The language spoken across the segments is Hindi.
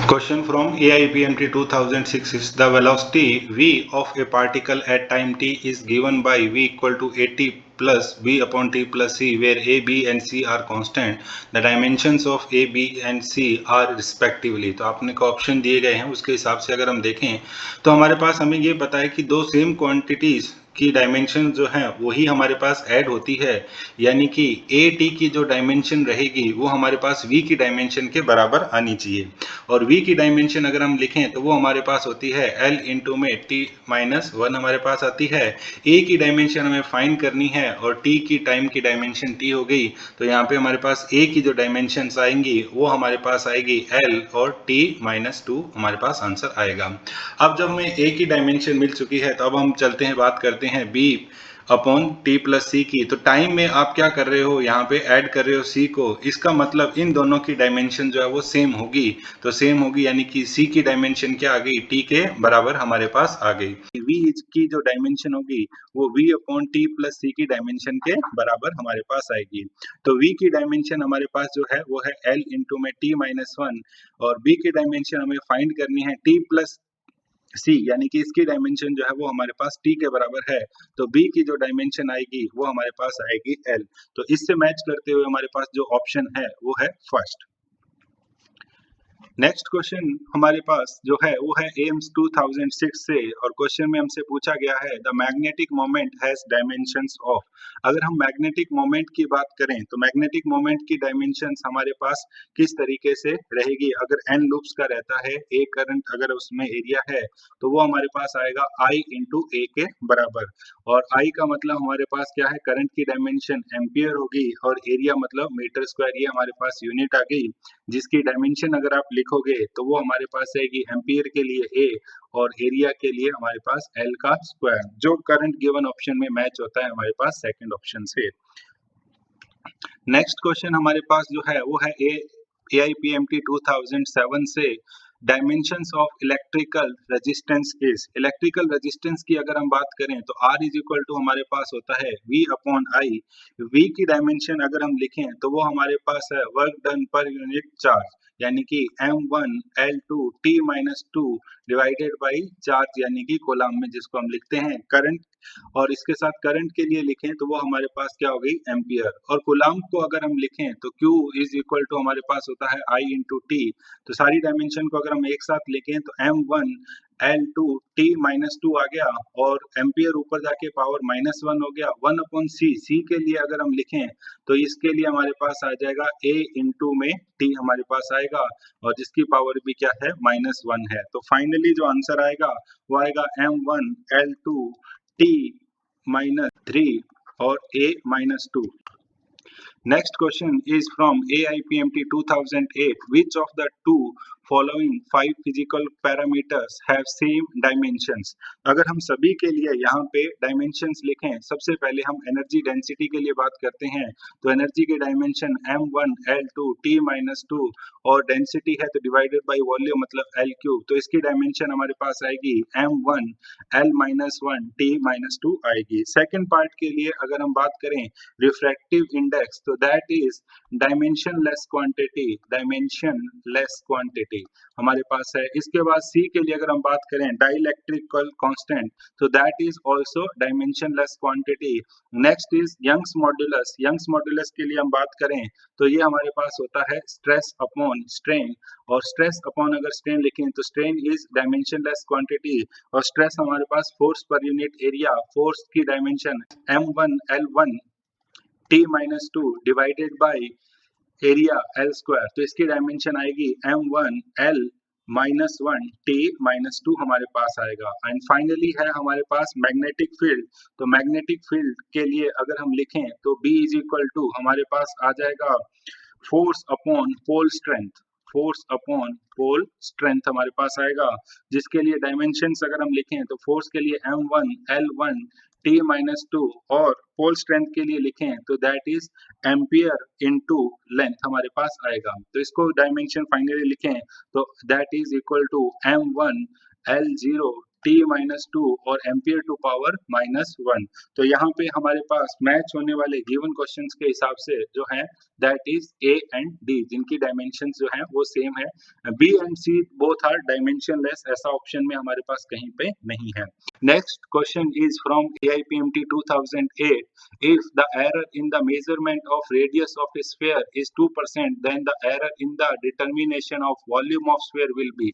Question from AIPMT 2006 is the velocity v of a particle at time t is given by v equal to at plus b upon t plus c, where a, b and c are constant. The dimensions of a, b and c are respectively. तो आपने को ऑप्शन दिए गए हैं, उसके हिसाब से अगर हम देखें तो हमारे पास हमें ये पता है कि दो सेम क्वांटिटीज की डायमेंशन जो है वही हमारे पास ऐड होती है, यानी कि ए टी की जो डायमेंशन रहेगी वो हमारे पास v की डायमेंशन के बराबर आनी चाहिए। और v की डायमेंशन अगर हम लिखें तो वो हमारे पास होती है l इंटू में t माइनस वन हमारे पास आती है। a की डायमेंशन हमें फाइंड करनी है और t की टाइम की डायमेंशन t हो गई, तो यहाँ पे हमारे पास a की जो डायमेंशन आएंगी वो हमारे पास आएगी l और t माइनस टू हमारे पास आंसर आएगा। अब जब हमें a की डायमेंशन मिल चुकी है तो अब हम चलते हैं, बात करते हैं b अपॉन टी प्लस सी की। तो टाइम में आप क्या कर रहे हो, यहाँ पे ऐड कर रहे हो सी को, इसका मतलब इन दोनों की डायमेंशन जो है वो सेम होगी। तो सेम होगी यानी कि सी की डायमेंशन क्या आ गई, टी के बराबर हमारे पास आ गई। वी की जो डायमेंशन होगी वो वी अपॉन टी प्लस सी की डायमेंशन के बराबर हमारे पास आएगी। तो वी की डायमेंशन हमारे पास जो है वो है एल इंटू में टी माइनस वन, और बी की डायमेंशन हमें फाइंड करनी है टी प्लस सी, यानी कि इसकी डायमेंशन जो है वो हमारे पास टी के बराबर है। तो बी की जो डायमेंशन आएगी वो हमारे पास आएगी एल। तो इससे मैच करते हुए हमारे पास जो ऑप्शन है वो है फर्स्ट। नेक्स्ट क्वेश्चन हमारे पास जो है वो है एम्स 2006 से, और क्वेश्चन में हमसे पूछा गया है the magnetic moment has dimensions of. अगर हम मैग्नेटिक मोमेंट की बात करें तो मैग्नेटिक मोमेंट की डायमेंशंस हमारे पास किस तरीके से रहेगी। अगर एन लूप्स का रहता है, ए करंट अगर उसमें एरिया है तो वो हमारे पास आएगा आई इंटू ए के बराबर, और आई का मतलब हमारे पास क्या है, करंट की डायमेंशन एम्पियर होगी, और एरिया मतलब मीटर स्क्वायर, ये हमारे पास यूनिट आ गई, जिसकी डायमेंशन अगर आप लिखोगे तो वो हमारे पास आएगी एम्पियर के लिए ए और एरिया के लिए हमारे पास एल का स्क्वायर, जो करंट गिवन ऑप्शन में मैच होता है हमारे पास सेकंड ऑप्शन से। नेक्स्ट क्वेश्चन हमारे पास जो है वो है AIPMT 2007 से, dimensions of electrical resistance is. Electrical resistance की अगर हम बात करें तो R इज इक्वल टू हमारे पास होता है V अपॉन आई। V की डायमेंशन अगर हम लिखें तो वो हमारे पास है वर्क डन पर यूनिट चार्ज, यानी कि M1 L2 T minus two divided by charge, यानी कि कोलम में जिसको हम लिखते हैं करंट, और इसके साथ करंट के लिए लिखें तो वो हमारे पास क्या हो गई एम्पियर, और कूलम्ब को अगर हम लिखें तो Q इज इक्वल टू हमारे पास होता है I इंटू टी। तो सारी डायमेंशन को अगर हम एक साथ लिखें तो M1 L2 T minus to आ गया, और एम्पियर ऊपर जाके पावर माइनस वन हो गया, वन अपॉन सी। सी के लिए अगर हम लिखें तो इसके लिए हमारे पास आ जाएगा A इंटू में T हमारे पास आएगा, और जिसकी पावर भी क्या है माइनस वन है। तो फाइनली जो आंसर आएगा वो आएगा M1 L2 T minus 3 or A minus 2. Next question is from AIPMT 2008. Which of the two following 5 physical parameters have same dimensions? अगर हम सभी के लिए यहाँ पे डायमेंशंस लिखें, सबसे पहले हम एनर्जी डेंसिटी के लिए बात करते हैं, तो एनर्जी की dimension M1 L2 T minus two, और डेंसिटी है तो डिवाइडेड बाई वॉल्यूम मतलब L क्यूब, तो इसकी डायमेंशन हमारे पास आएगी M1 L minus one T minus to आएगी। सेकेंड पार्ट के लिए अगर हम बात करें रिफ्रैक्टिव इंडेक्स, तो that is dimension less quantity, dimension less quantity हमारे पास है। इसके बाद सी के लिए अगर हम बात करें डाइलेक्ट्रिकल कांस्टेंट, तो that is also dimension less quantity. Next is Young's modulus. Young's modulus के लिए हम बात करें तो ये हमारे पास होता है स्ट्रेस अपॉन स्ट्रेन, और स्ट्रेस अपॉन अगर स्ट्रेन लिखें तो strain is dimension less quantity, और स्ट्रेस हमारे पास force per unit area, force की dimension M1 L1 T minus two divided by area L square, तो इसकी डायमेंशन आएगी M1 L minus one T minus two हमारे पास आएगा। एंड फाइनली है हमारे पास मैग्नेटिक फील्ड। तो मैग्नेटिक फील्ड के लिए अगर हम लिखें तो B इज इक्वल टू हमारे पास आ जाएगा force upon pole strength, force upon pole strength हमारे पास आएगा, जिसके लिए डायमेंशंस अगर हम लिखें तो फोर्स के लिए M1 L1 T minus two, और पोल स्ट्रेंथ के लिए लिखें तो that is ampere into length हमारे पास आएगा। तो इसको डायमेंशन फाइनली लिखें तो that is equal to M1 L0 t minus two और ampere to power minus one. तो यहाँ पे हमारे पास मैच होने वाले गिवन क्वेश्चंस के हिसाब से जो है that is A and D, जिनकी डायमेंशन जो है वो सेम है। B and C both are dimensionless, ऐसा ऑप्शन में हमारे पास कहीं पे नहीं है। Next question is from AIPMT 2008. If the error in the measurement of radius of a sphere is 2%, then the error in the determination of volume of sphere will be.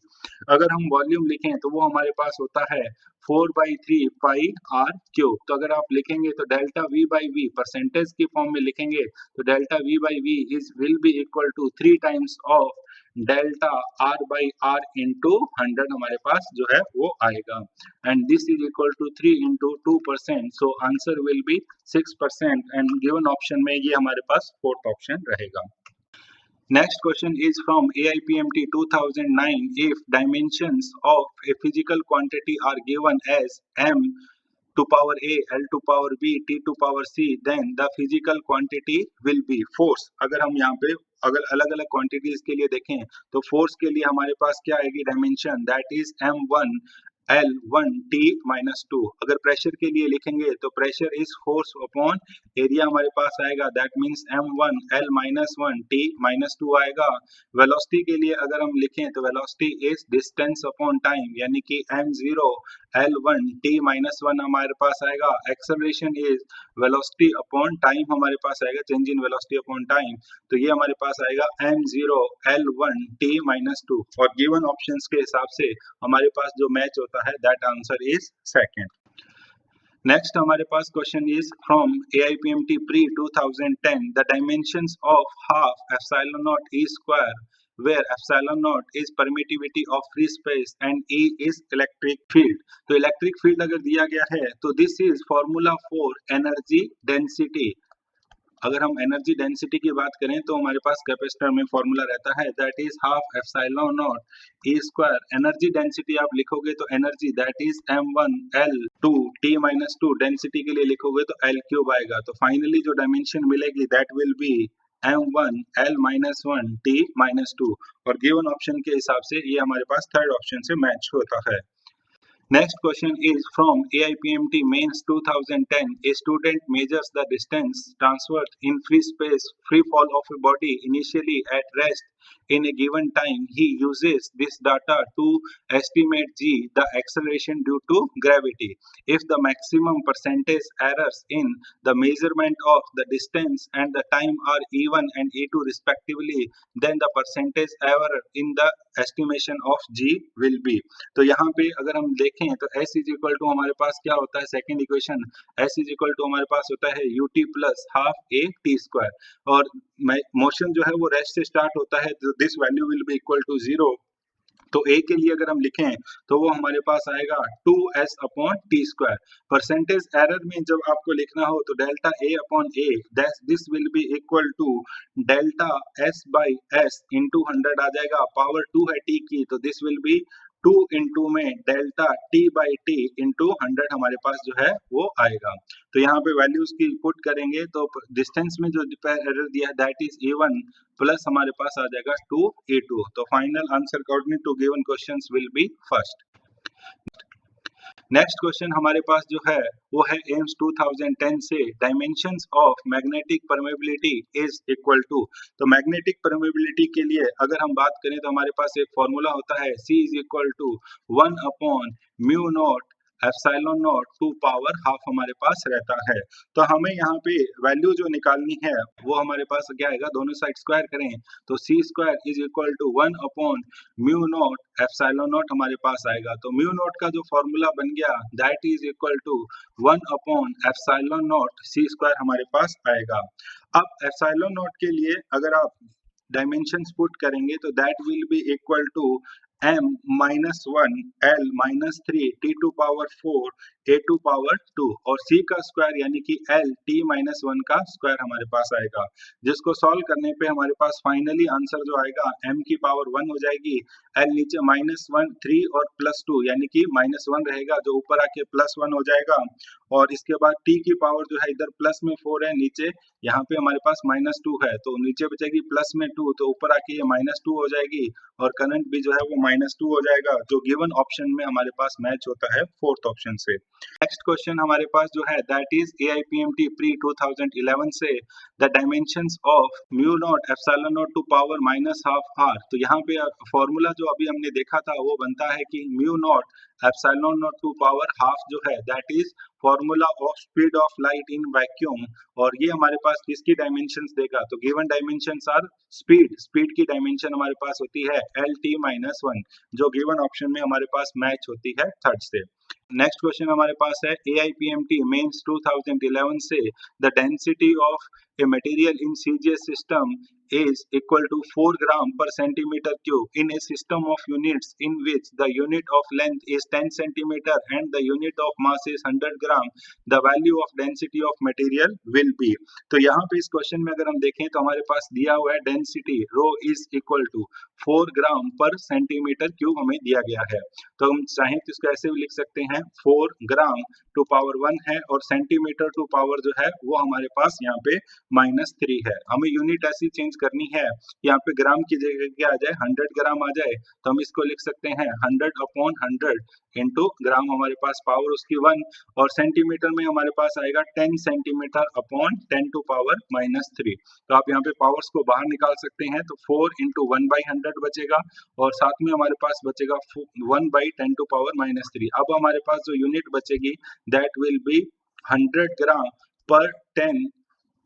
अगर हम वॉल्यूम लिखें तो वो हमारे पास होता है 4/3 पाई आर क्यूब। तो अगर आप लिखेंगे तो delta V by V percentage की फॉर्म में लिखेंगे तो delta V by V is will be equal to 3 times of delta R by R into 100 हमारे पास जो है वो आएगा, and this is equal to 3 into 2%, so answer will be 6%, and given option में ये हमारे पास फोर्थ ऑप्शन रहेगा। Next question is from AIPMT 2009. If dimensions of a physical quantity are given as m to power a, l to power b, t to power c, then the physical quantity will be force. अगर हम यहाँ पे अगर अलग अलग क्वांटिटीज के लिए देखें तो फोर्स के लिए हमारे पास क्या आएगी dimension, that is m1 L1 T minus to. अगर प्रेशर के लिए लिखेंगे तो pressure is force upon area हमारे पास आएगा, that means M1 L minus one T minus to आएगा। वेलोसिटी के लिए अगर हम लिखें तो velocity is distance upon time, यानी कि M0 L1 T minus one हमारे पास आएगा। Acceleration is velocity upon time हमारे पास आएगा, change in velocity upon time, तो ये हमारे पास आएगा M0 L1 T minus two. और गिवन ऑप्शंस के हिसाब से हमारे पास जो मैच होता है that answer is second. Next हमारे पास question is from AIPMT pre 2010. The dimensions of half epsilon naught E square where epsilon naught is permittivity of free space and E is electric field. तो इलेक्ट्रिक फील्ड अगर दिया गया है तो this is formula for energy density. अगर हम एनर्जी डेंसिटी की बात करें तो हमारे पास कैपेसिटर में फॉर्मूला रहता है that is half epsilon naught E square. Energy density आप लिखोगे तो energy that is m1 L2 T minus to, density के लिए लिखोगे तो L क्यूब आएगा। तो फाइनली जो डायमेंशन मिलेगी that will B m1 L minus one T minus two, और गिवन ऑप्शन के हिसाब से ये हमारे पास थर्ड ऑप्शन से मैच होता है। Next question is from AIPMT Mains 2010. A student measures the distance transversed in free space, free fall of a body initially at rest in a given time. He uses this data to estimate g, the acceleration due to gravity. If the maximum percentage errors in the measurement of the distance and the time are E1 and E2 respectively, then the percentage error in the estimation of g will be. तो यहाँ पे अगर हम देखें तो s इज इक्वल टू हमारे पास क्या होता है, second equation s is equal to हमारे पास होता है ut plus half a t square, और मोशन जो है वो रेस्ट से स्टार्ट होता है तो this value will be equal to 0। तो a के लिए अगर हम लिखें तो वो हमारे पास आएगा 2s upon T square. Percentage error में जब आपको लिखना हो तो delta a upon a this will be equal to delta s by s into 100 आ जाएगा, पावर 2 है t की तो दिस विल बी 2 इंटू में delta t by T into 100 हमारे पास जो है वो आएगा। तो यहाँ पे वैल्यूज की पुट करेंगे तो डिस्टेंस में जो एरर दिया है दैट इज A1 प्लस हमारे पास आ जाएगा 2A2। तो final answer according to given questions will be first. Next question हमारे पास जो है वो है एम्स 2010 से, dimensions of magnetic permeability is equal to. तो मैग्नेटिक परमेबिलिटी के लिए अगर हम बात करें तो हमारे पास एक फॉर्मूला होता है C is equal to 1 upon mu not epsilon not to power half हमारे पास रहता है। तो हमें यहाँ पे वैल्यू जो निकालनी है वो हमारे पास क्या आएगा, दोनों साइड स्क्वायर करें तो C square is equal to 1 upon mu not epsilon not हमारे पास आएगा। तो म्यू नॉट का जो फॉर्मूला बन गया that is equal to 1 upon epsilon not C square हमारे पास आएगा। अब एप्सिलॉन नॉट के लिए अगर आप डायमेंशंस पुट करेंगे तो that will be equal to m minus one L minus three T to power 4 A to power 2 और C का स्क्वायर यानी कि L T माइनस वन का स्क्वायर हमारे पास आएगा, जिसको सॉल्व करने पे हमारे पास फाइनली आंसर जो आएगा m की पावर 1 हो जाएगी एल नीचे -1 3 और +2 यानी कि -1 रहेगा जो ऊपर आके +1 हो जाएगा, और इसके बाद t की पावर जो है इधर प्लस में 4 है, नीचे यहाँ पे हमारे पास -2 है, तो नीचे बचेगी प्लस में 2, तो ऊपर आके ये -2 हो जाएगी और करंट भी जो है वो -2 हो जाएगा, जो गिवन ऑप्शन में हमारे पास मैच होता है फोर्थ ऑप्शन से। नेक्स्ट क्वेश्चन हमारे पास जो है दैट इज AIPMT प्री 2011 से the dimensions of mu not epsilon not to power -12 r। तो यहाँ पे फॉर्मूला जो अभी हमने देखा था वो बनता है कि mu not epsilon not to power half जो है that is formula of speed of light in vacuum, और ये हमारे पास किसकी डायमेंशंस देगा, तो गिवन डायमेंशंस आर स्पीड की डायमेंशन हमारे पास होती है LT-1, जो गिवन ऑप्शन में हमारे पास मैच होती है थर्ड से। नेक्स्ट क्वेश्चन हमारे पास है AIPMT मेंस 2011 से the density of a material in CGS system is equal to 4 gram per centimeter cube in a system of units in which the unit of length is 10 centimeter and the unit of mass is 100 gram, the value of density of material will be। तो यहाँ पे इस क्वेश्चन में अगर हम देखें तो हमारे पास दिया हुआ है density rho is equal to 4 gram per centimetre cube हमें दिया गया है, तो हम चाहें तो इसको ऐसे भी लिख सकते हैं 4 ग्राम टू पावर 1 है और सेंटीमीटर टू पावर जो है वो हमारे पास यहाँ पे -3 है। हमें यूनिट ऐसी चेंज करनी है, यहाँ पे ग्राम की जगह क्या आ जाए 100 ग्राम आ जाए, तो हम इसको लिख सकते हैं 100/100 इंटू ग्राम हमारे पास पावर उसकी 1, और सेंटीमीटर में हमारे पास आएगा 10 सेंटीमीटर अपॉन 10 टू पावर -3। तो आप यहाँ पे पावर्स को बाहर निकाल सकते हैं, तो 4 इंटू 1/100 बचेगा और साथ में हमारे पास बचेगा 1/10 टू पावर -3। अब हमारे पास जो यूनिट बचेगी दैट विल बी 100 ग्राम पर 10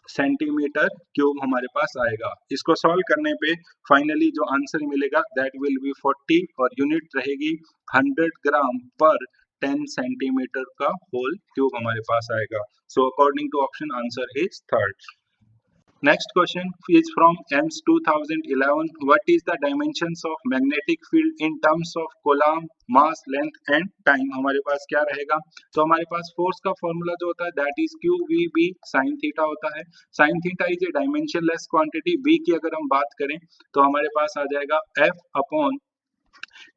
सेंटीमीटर क्यूब हमारे पास आएगा। इसको सॉल्व करने पे फाइनली जो आंसर मिलेगा दैट विल बी 40 और यूनिट रहेगी 100 ग्राम पर 10 सेंटीमीटर का होल क्यूब हमारे पास आएगा। So according to option answer is third. Next question is from EAMS 2011. What is the dimensions of magnetic field in terms of coulomb, mass, length and time? हमारे पास क्या रहेगा, तो हमारे पास फोर्स का फॉर्मूला जो होता है that is QVB sin theta होता है। sin theta is a dimensionless quantity. B की अगर हम बात करें तो हमारे पास आ जाएगा F upon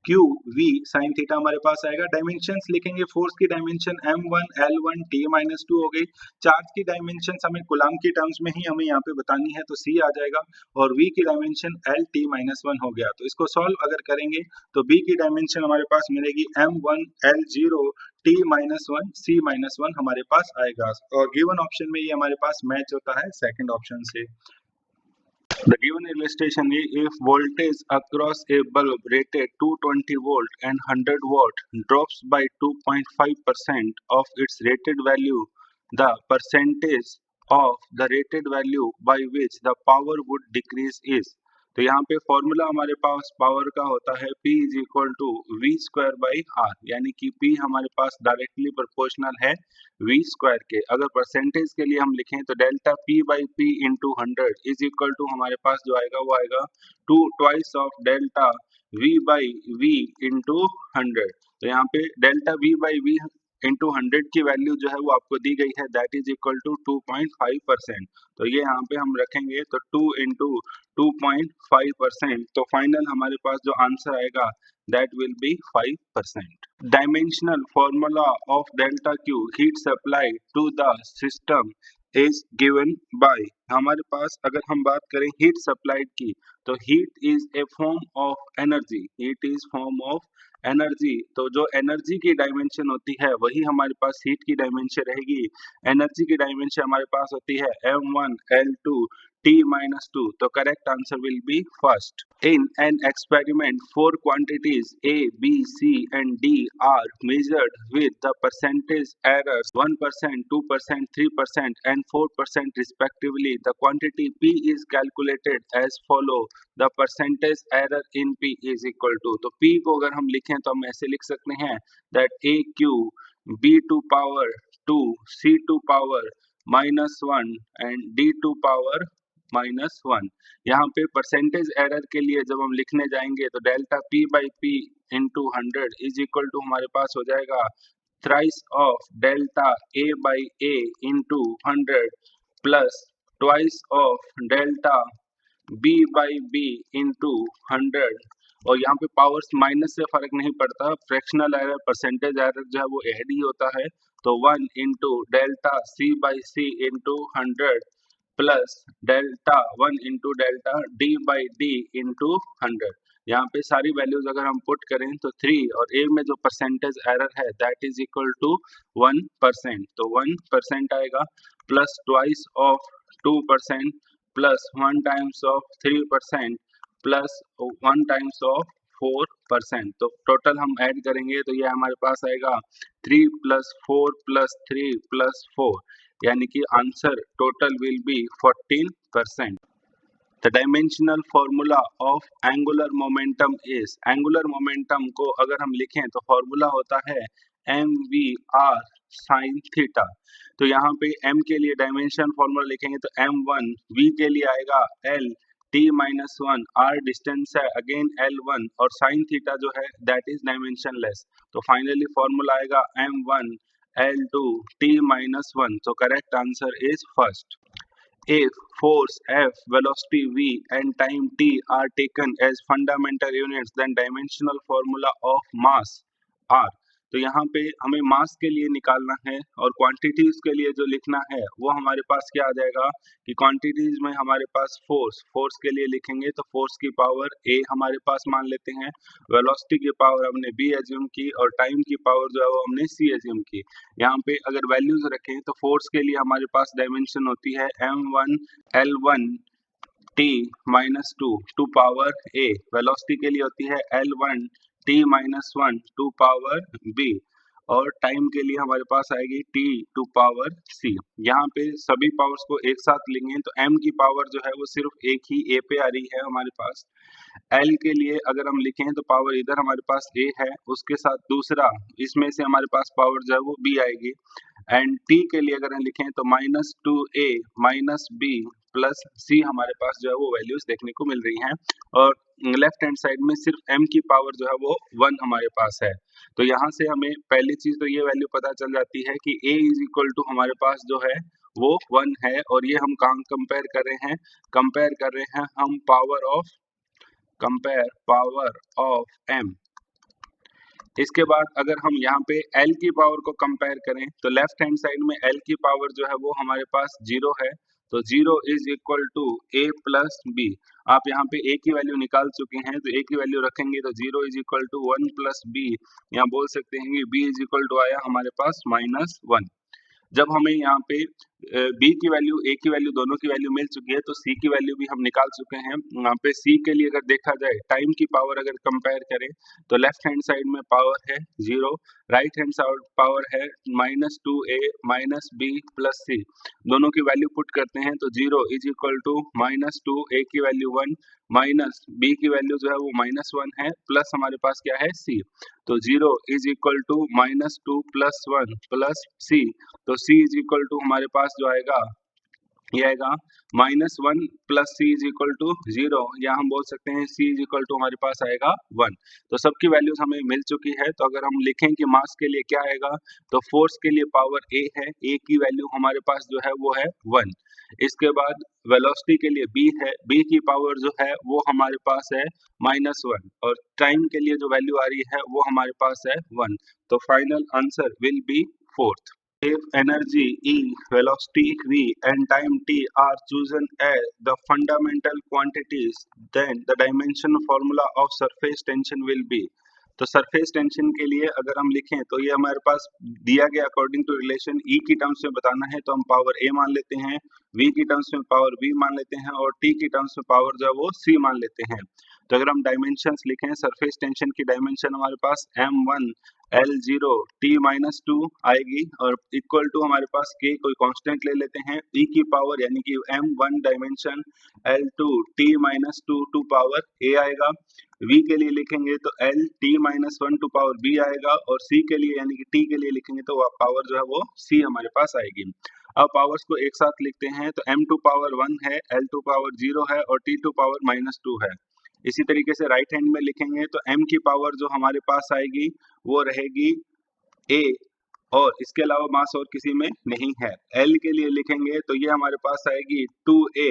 Q we sine theta हमारे पास आएगा। डायमेंशंस लिखेंगे, फोर्स की डायमेंशन m1 l1 t-2 हो गई। चार्ज की डायमेंशन हमें कूलम की टर्म्स में ही हमें यहाँ पे बतानी है, तो c आ जाएगा, और v की डायमेंशन lt-1 हो गया। तो इसको सॉल्व अगर करेंगे तो b की डायमेंशन हमारे पास मिलेगी m1 l0 t-1 c-1 हमारे पास आएगा, और गिवन ऑप्शन में ये हमारे पास मैच होता है सेकंड ऑप्शन से। The given illustration is if voltage across a bulb rated 220 volt and 100 watt drops by 2.5% of its rated value, the percentage of the rated value by which the power would decrease is। तो यहाँ पे फॉर्मूला हमारे पास पावर का होता है P is equal to V²/R, यानी कि P हमारे पास डायरेक्टली प्रोपोर्शनल है V² के। अगर परसेंटेज के लिए हम लिखें तो delta P/P into 100 is equal to हमारे पास जो आएगा वो आएगा 2 twice of delta V/V into 100। तो यहाँ पे डेल्टा V/V इंटू 100 की वैल्यू जो है वो आपको दी गई है दैट इज इक्वल टू 2.5%। तो ये यहाँ पे हम रखेंगे तो 2 इंटू 2.5%, तो फाइनल हमारे पास जो आंसर आएगा that will be 5%. Dimensional formula of delta Q heat supply to the system is given by। हमारे पास अगर हम बात करें हीट सप्लाइड की तो heat is a form of energy, heat is form of energy. तो जो एनर्जी की डायमेंशन होती है वही हमारे पास हीट की डायमेंशन रहेगी। एनर्जी की डायमेंशन हमारे पास होती है m1 l2 t-2, तो correct answer will be first. In an experiment, 4 quantities A, B, C and D are measured with the percentage errors 1%, 2%, 3% and 4% respectively. The quantity P is calculated as follow. The percentage error in P is equal to। तो P को अगर हम लिखें तो हम ऐसे लिख सकते हैं that AQ B2 power 2 C2 power -1 and D2 power -1। यहाँ पे परसेंटेज एरर के लिए जब हम लिखने जाएंगे तो delta P/P into 100 is equal to हमारे पास हो जाएगा thrice of delta A/A into 100 plus twice of delta B/B into 100 और यहाँ पे पावर्स माइनस से फर्क नहीं पड़ता, फ्रैक्शनल एरर परसेंटेज एरर जो है वो ऐड ही होता है। तो 1 into delta C by C into 100 plus delta 1 into delta D by D into 100। यहाँ पे सारी वैल्यूज अगर हम पुट करें तो 3 और ए में जो परसेंटेज एरर है दैट इज इक्वल टू 1%, तो 1% आएगा plus twice of 2% plus 1 times of 3% plus 1 times of 4%। तो टोटल हम ऐड करेंगे तो ये हमारे पास आएगा 3 प्लस 4 प्लस 3 प्लस 4, यानी कि answer total will be 14%। The dimensional formula of angular momentum is, angular momentum को अगर हम लिखें तो फॉर्मूला होता है M V R sine theta. तो यहाँ पे m के लिए डायमेंशन फॉर्मूला लिखेंगे तो m1, v के लिए आएगा l t minus 1, r distance है अगेन l1 और साइन थीटा जो है दैट इज डायमेंशनलेस। तो फाइनली फॉर्मूला आएगा m1 l2 t माइनस 1। तो correct answer is first. If force F, velocity v and time t are taken as fundamental units, then dimensional formula of mass R। तो यहाँ पे हमें मास के लिए निकालना है और क्वांटिटीज के लिए जो लिखना है वो हमारे पास क्या आ जाएगा कि क्वांटिटीज में हमारे पास फोर्स के लिए लिखेंगे तो फोर्स की पावर a हमारे पास मान लेते हैं, वेलोसिटी की पावर हमने b एज्यूम की और टाइम की पावर जो है वो हमने c एज्यूम की। यहाँ पे अगर वैल्यूज रखें तो फोर्स के लिए हमारे पास डायमेंशन होती है m1 l1 t minus 2 to power a, velocity के लिए होती है l1 t minus 1 to power b और टाइम के लिए हमारे पास आएगी t टू पावर c। यहाँ पे सभी पावर्स को एक साथ लेंगे तो m की पावर जो है वो सिर्फ एक ही a पे आ रही है हमारे पास। L के लिए अगर हम लिखें तो पावर इधर हमारे पास a है, उसके साथ दूसरा इसमें से हमारे पास पावर जो है वो b आएगी। एंड t के लिए अगर हम लिखें तो minus 2a minus b plus c हमारे पास जो है वो वैल्यूज देखने को मिल रही हैं और लेफ्ट हैंड साइड में सिर्फ m की पावर जो है वो 1 हमारे पास है। तो यहाँ से हमें पहली चीज तो ये वैल्यू पता चल जाती है कि a इज इक्वल टू हमारे पास जो है वो 1 है और ये हम कहाँ कंपेयर कर रहे हैं, कंपेयर कर रहे हैं हम पावर ऑफ m। इसके बाद अगर हम यहाँ पे L की पावर को कंपेयर करें तो लेफ्ट हैंड साइड में L की पावर जो है वो हमारे पास 0 है, तो 0 is equal to a plus b। आप यहाँ पे a की वैल्यू निकाल चुके हैं तो a की वैल्यू रखेंगे तो 0 is equal to 1 plus b, यहाँ बोल सकते हैं कि b इज इक्वल टू आया हमारे पास -1। जब हमें यहाँ पे b की वैल्यू a की वैल्यू दोनों की वैल्यू मिल चुकी है तो c की वैल्यू भी हम निकाल चुके हैं। यहाँ पे c के लिए अगर देखा जाए टाइम की पावर अगर कंपेयर करें तो लेफ्ट हैंड साइड में पावर है 0, राइट हैंड साइड पावर है -2a minus b plus c। दोनों की वैल्यू पुट करते हैं तो 0 इज इक्वल टू -2a की वैल्यू 1 माइनस b की वैल्यू जो है वो -1 है प्लस हमारे पास क्या है c। तो 0 is equal to -2 plus 1 plus c, तो c इज इक्वल टू हमारे पास जो आएगा ये आएगा -1 plus c is equal to 0, या हम बोल सकते हैं c इज इक्वल टू हमारे पास आएगा 1। तो सबकी वैल्यूज हमें मिल चुकी है। तो अगर हम लिखें कि मास के लिए क्या आएगा तो फोर्स के लिए पावर a है, a की वैल्यू हमारे पास जो है वो है 1। इसके बाद वेलोसिटी के लिए b है, b की पावर जो है वो हमारे पास है -1 और टाइम के लिए जो वैल्यू आ रही है वो हमारे पास है 1। तो final answer will B 4th। If energy E, velocity v and time t are chosen as the fundamental quantities, then the dimension formula of surface tension will be। तो सरफेस टेंशन के लिए अगर हम लिखें तो ये हमारे पास दिया गया अकॉर्डिंग टू रिलेशन E की टर्म्स में बताना है तो हम पावर A मान लेते हैं, V की टर्म्स में पावर B मान लेते हैं और T की टर्म्स में पावर जो है वो C मान लेते हैं। तो अगर हम डायमेंशंस लिखें सरफेस टेंशन की डायमेंशन हमारे पास m1 L0 t माइनस 2 आएगी और इक्वल टू हमारे पास k कोई कांस्टेंट ले लेते हैं e की पावर यानी कि m1 dimension L2 t minus 2 to power a आएगा। v के लिए लिखेंगे तो L t minus 1 to power b आएगा और c के लिए यानी कि t के लिए लिखेंगे तो पावर जो है वो c हमारे पास आएगी। अब पावर्स को एक साथ लिखते हैं तो m2 पावर 1 है, L2 पावर 0 है और t2 पावर -2 है। इसी तरीके से राइट हैंड में लिखेंगे तो m की पावर जो हमारे पास आएगी वो रहेगी a और इसके अलावा मास और किसी में नहीं है। L के लिए लिखेंगे तो ये हमारे पास आएगी 2a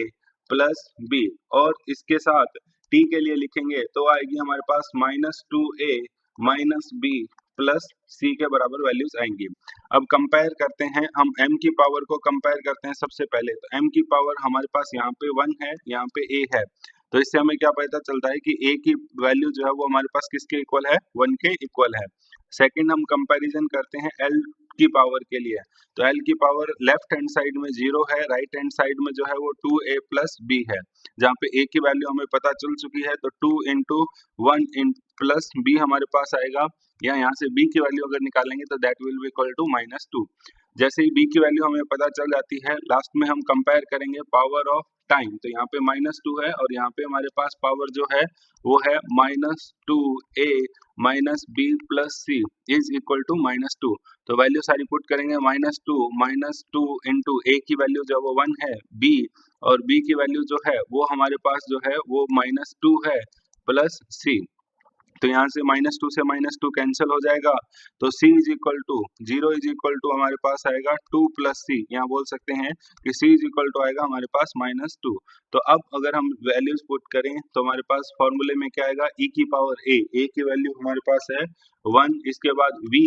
प्लस b और इसके साथ टी के लिए लिखेंगे तो आएगी हमारे पास -2a माइनस बी प्लस सी के बराबर वैल्यूज आएंगी। अब कंपेयर करते हैं हम m की पावर को कंपेयर करते हैं सबसे पहले। तो m की पावर हमारे पास यहाँ पे 1 है, यहाँ पे a है, तो इससे हमें क्या पता चलता है कि a की वैल्यू जो है वो हमारे पास किसके इक्वल है, 1 के इक्वल है। सेकंड हम कंपैरिजन करते हैं l की पावर के लिए। तो l की पावर लेफ्ट हैंड साइड में 0 है, राइट हैंड साइड में जो है वो 2a प्लस b है। जहाँ पे a की वैल्यू हमें पता चल चुकी है, तो 2 इंटू 1 इन प्लस b हमारे पास आएगा, या यहाँ से b की वैल्यू अगर निकालेंगे तो that will be equal to -2। जैसे ही b की वैल्यू हमें पता चल जाती है, लास्ट में हम कंपेयर करेंगे पावर ऑफ टाइम। तो यहाँ पे -2 है और यहाँ पे हमारे पास पावर जो है वो है -2a minus b plus c is equal to -2। तो वैल्यू सारी पुट करेंगे, -2 इंटू a की वैल्यू जो वो 1 है, b और b की वैल्यू जो है वो हमारे पास जो है वो -2 है प्लस c। तो यहाँ से -2 से -2 कैंसिल हो जाएगा, तो c is equal to 0 is equal to हमारे पास आएगा 2 प्लस सी। यहाँ बोल सकते हैं कि c इज इक्वल टू आएगा हमारे पास -2। तो अब अगर हम वैल्यूज पुट करें तो हमारे पास फॉर्मूले में क्या आएगा, e की पावर a की वैल्यू हमारे पास है 1, इसके बाद v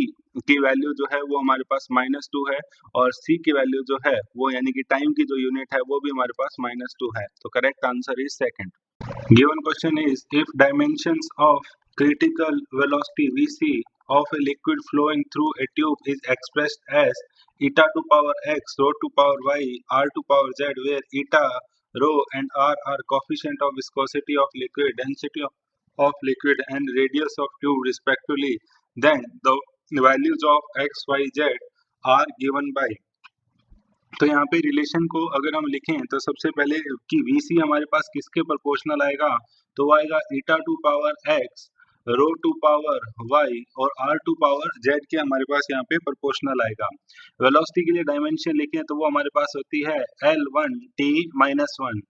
की वैल्यू जो है वो हमारे पास -2 है, और c की वैल्यू जो है वो यानी कि टाइम की जो यूनिट है वो भी हमारे पास -2 है। तो correct answer is second. Given question is, if dimensions of critical velocity Vc of a liquid flowing through a tube is expressed as eta to power x, rho to power y, r to power z, where eta, rho and r are coefficient of viscosity of liquid, density of liquid and radius of tube respectively, then the values of x, y, z are given by। तो यहाँ पे रिलेशन को अगर हम लिखें तो सबसे पहले कि VC हमारे पास किसके प्रोपोर्शनल आएगा, तो वो आएगा eta to power x, rho to power y और r टू पावर z के हमारे पास यहाँ पे प्रोपोर्शनल आएगा। वेलोसिटी के लिए डायमेंशन लिखें तो वो हमारे पास होती है L1t-1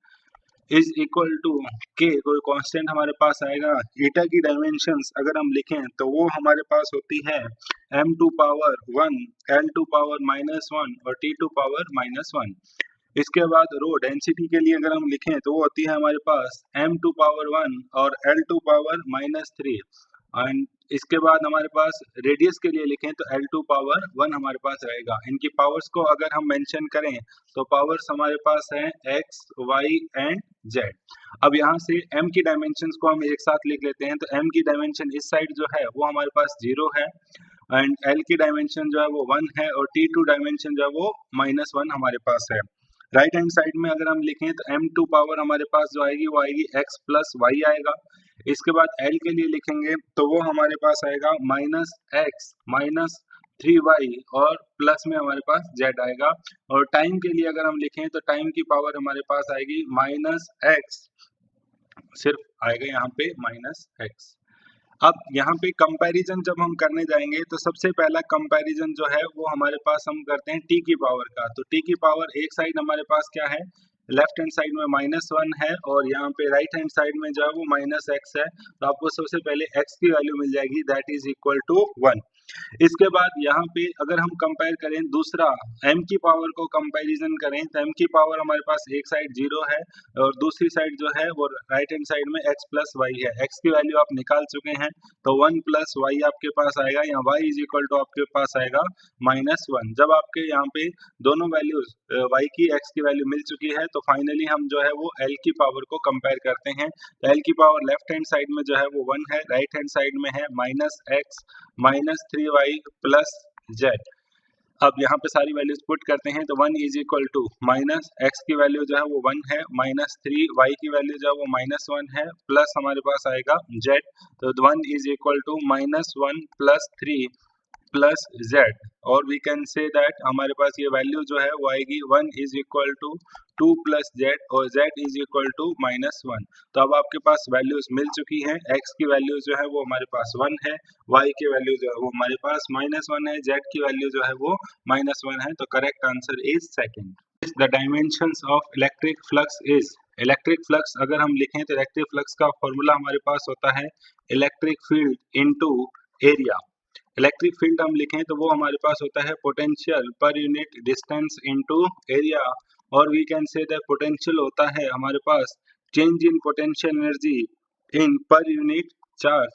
इज इक्वल टू के, कोई कांस्टेंट हमारे पास आएगा। ईटा की डायमेंशंस अगर हम लिखें तो वो हमारे पास होती है m to power 1, l to power -1 और t टू पावर -1। इसके बाद रो डेंसिटी के लिए अगर हम लिखें तो वो होती है हमारे पास m टू पावर 1 और l टू पावर -3। एंड इसके बाद हमारे पास रेडियस के लिए लिखें तो l टू पावर 1 हमारे पास रहेगा। इनकी पावर्स को अगर हम मेंशन करें तो पावर्स हमारे पास हैं x, y एंड z। अब यहाँ से m की डायमेंशंस को हम एक साथ लिख लेते हैं। तो m की डायमेंशन इस साइड जो है वो हमारे पास 0 है, एंड l की डायमेंशन जो है वो 1 है, और t2 डायमेंशन जो है वो -1 हमारे पास है। राइट हैंड साइड में अगर हम लिखें तो m टू पावर हमारे पास जो आएगी वो आएगी x प्लस वाई आएगा। इसके बाद l के लिए लिखेंगे तो वो हमारे पास आएगा -x -3y और प्लस में हमारे पास z आएगा। और टाइम के लिए अगर हम लिखें तो टाइम की पावर हमारे पास आएगी -x, सिर्फ आएगा यहाँ पे -x। अब यहाँ पे कंपैरिजन जब हम करने जाएंगे तो सबसे पहला कंपैरिजन जो है वो हमारे पास हम करते हैं t की पावर का। तो t की पावर एक साइड हमारे पास क्या है, लेफ्ट हैंड साइड में -1 है और यहाँ पे राइट हैंड साइड में जो है वो -x है। तो आपको सबसे पहले x की वैल्यू मिल जाएगी, दैट इज इक्वल टू 1। इसके बाद यहाँ पे अगर हम कंपेयर करें दूसरा m की पावर को कंपैरिजन करें तो m की पावर हमारे पास एक साइड 0 है और दूसरी साइड जो है वो राइट हैंड साइड में x प्लस वाई है। x की वैल्यू आप निकाल चुके हैं तो 1 प्लस वाई आपके पास आएगा, या y इज इक्वल टू आपके पास आएगा -1। जब आपके यहाँ पे दोनों वैल्यूज y की x की वैल्यू मिल चुकी है तो फाइनली हम जो है वो l की पावर को कंपेयर करते हैं। तो l की पावर लेफ्ट हैंड साइड में जो है वो 1 है, राइट हैंड साइड में है -x -3y प्लस z। अब यहाँ पे सारी वैल्यूज पुट करते हैं तो 1 इज इक्वल टू -x की वैल्यू जो है वो 1 है, -3y की वैल्यू जो है वो -1 है, प्लस हमारे पास आएगा z। तो 1 is equal to -1 plus 3 plus z, और वी कैन से दैट हमारे पास ये वैल्यू जो है वो आएगी 1 is equal to 2 plus z और z इज इक्वल टू -1। तो अब आपके पास वैल्यूज मिल चुकी हैं। x की वैल्यू जो है वो हमारे पास 1 है, y की वैल्यू जो है वो हमारे पास -1 है, z की वैल्यू जो है वो -1 है। तो correct answer is second. The dimensions of electric flux is, electric flux अगर हम लिखें तो इलेक्ट्रिक फ्लक्स का फॉर्मूला हमारे पास होता है electric field into area. Electric field हम लिखें तो वो हमारे पास होता है potential per unit distance into area, और we can say that potential होता है हमारे पास change in potential energy in per unit charge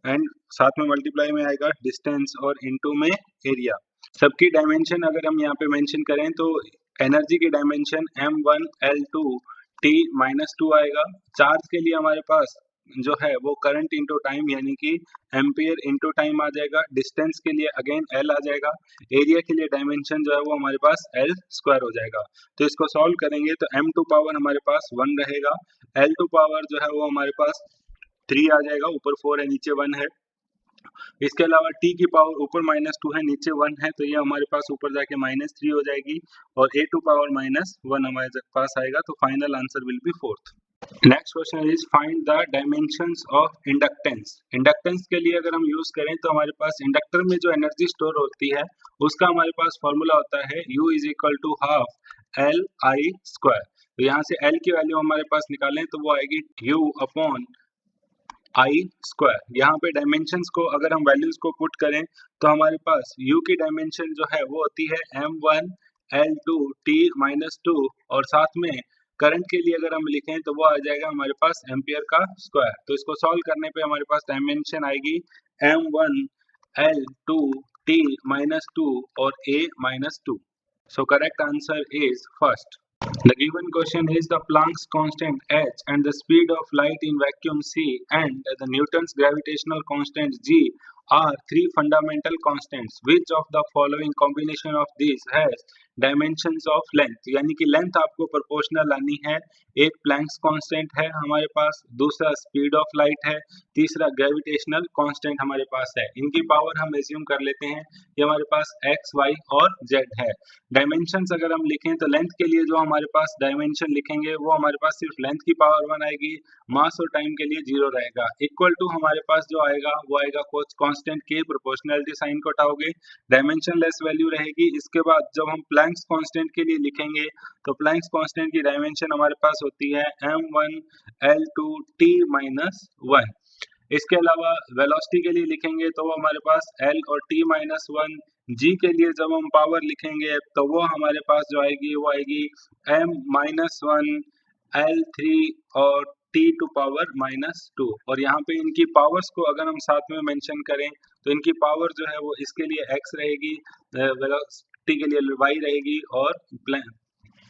and साथ में मल्टीप्लाई में आएगा डिस्टेंस और इनटू में एरिया। सबकी डायमेंशन अगर हम यहाँ पे मेंशन करें तो एनर्जी की डायमेंशन M1L2 T-2 आएगा। चार्ज के लिए हमारे पास जो है वो करंट इंटू टाइम यानी कि एम्पियर इंटू टाइम आ जाएगा। डिस्टेंस के लिए अगेन L आ जाएगा। एरिया के लिए डायमेंशन जो है वो हमारे पास L स्क्वायर हो जाएगा। तो इसको सॉल्व करेंगे तो M2 पावर हमारे पास 1 रहेगा, L2 पावर जो है वो हमारे पास 3 आ जाएगा, ऊपर 4 है नीचे 1 है। इसके अलावा t की पावर ऊपर -2 है नीचे 1 है, तो ये हमारे पास ऊपर जाके -3 हो जाएगी और a2 पावर -1 हमारे पास आएगा। तो final answer will B 4th। Next question is find the dimensions of inductance. Inductance के लिए अगर हम यूज करें तो हमारे पास इंडक्टर में जो एनर्जी स्टोर होती है उसका हमारे पास फॉर्मूला होता है U = ½ L/I²। तो यहाँ से L की वैल्यू हमारे पास निकालें तो वो आएगी U/I²। यहाँ पे डायमेंशंस को अगर हम वैल्यूज को पुट करें तो हमारे पास U की डायमेंशन जो है वो होती है M1L2 T-2 और साथ में करंट के लिए अगर हम लिखें तो वो आ जाएगा हमारे पास एम्पियर का स्क्वायर। तो इसको सॉल्व करने पे हमारे पास डायमेंशन आएगी M1L2 T-2 और A-2। So correct answer is first. The given question is the Planck's constant h and the speed of light in vacuum c and the Newton's gravitational constant g are three fundamental constants. Which of the following combination of these has dimensions of length? यानी कि लेंथ आपको प्रोपोर्शनल लानी है। एक प्लैंक्स कांस्टेंट है हमारे पास, दूसरा स्पीड ऑफ लाइट है, तीसरा ग्रेविटेशनल कांस्टेंट हमारे पास है। इनकी पावर हम एज्यूम कर लेते हैं कि हमारे पास x, y और z है। डायमेंशंस अगर हम लिखें तो लेंथ के लिए जो हमारे पास डायमेंशन लिखेंगे वो हमारे पास सिर्फ लेंथ की पावर 1 आएगी, मास और टाइम के लिए 0 रहेगा। इक्वल टू हमारे पास जो आएगा वो आएगा कांस्टेंट के प्रोपोर्शनलिटी साइन को हटाओगे, डायमेंशन लेस वैल्यू रहेगी। इसके बाद जब हम प्लैंक्स कांस्टेंट के लिए लिखेंगे तो प्लैंक्स कांस्टेंट की डायमेंशन हमारे पास होती है M1L2 T-1। इसके अलावा वेलोसिटी के लिए लिखेंगे तो वो हमारे पास L और T-1। G के लिए जब हम पावर लिखेंगे तो वो हमारे पास जो आएगी वो आएगी M-1 L3 और T⁻²। और यहाँ पे इनकी पावर्स को अगर हम साथ में मेंशन करें तो इनकी पावर जो है वो इसके लिए x रहेगी, वेलोसिटी के लिए y रहेगी और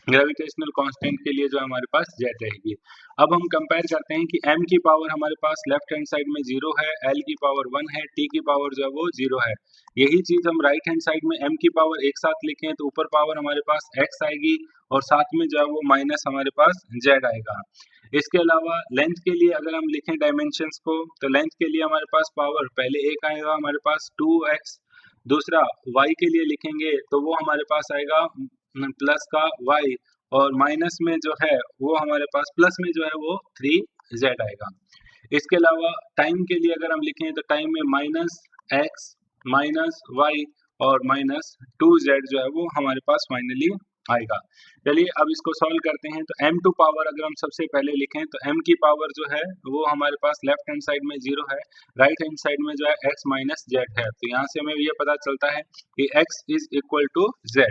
ग्रेविटेशनल कांस्टेंट के लिए जो हमारे पास z रहेगी। अब हम कंपेयर करते हैं कि m की पावर हमारे पास लेफ्ट हैंड साइड में 0 है, l की पावर 1 है, t की पावर जो है वो 0 है। यही चीज हम राइट हैंड साइड में m की पावर एक साथ लिखें तो ऊपर पावर हमारे पास x आएगी और साथ में जो है वो माइनस हमारे पास z आएगा। इसके अलावा लेंथ के लिए अगर हम लिखें डायमेंशंस को तो लेंथ के लिए हमारे पास पावर पहले एक आएगा हमारे पास 2x, दूसरा y के लिए लिखेंगे तो वो हमारे पास आएगा प्लस का y और माइनस में जो है वो हमारे पास प्लस में जो है वो 3z आएगा। इसके अलावा टाइम के लिए अगर हम लिखें तो टाइम में -x -y और -2z जो है वो हमारे पास फाइनली आएगा। चलिए अब इसको सॉल्व करते हैं। तो m2 पावर अगर हम सबसे पहले लिखें तो m की पावर जो है वो हमारे पास लेफ्ट हैंड साइड में 0 है, राइट हैंड साइड में जो है x - z है। तो यहाँ से हमें ये पता चलता है कि x = z।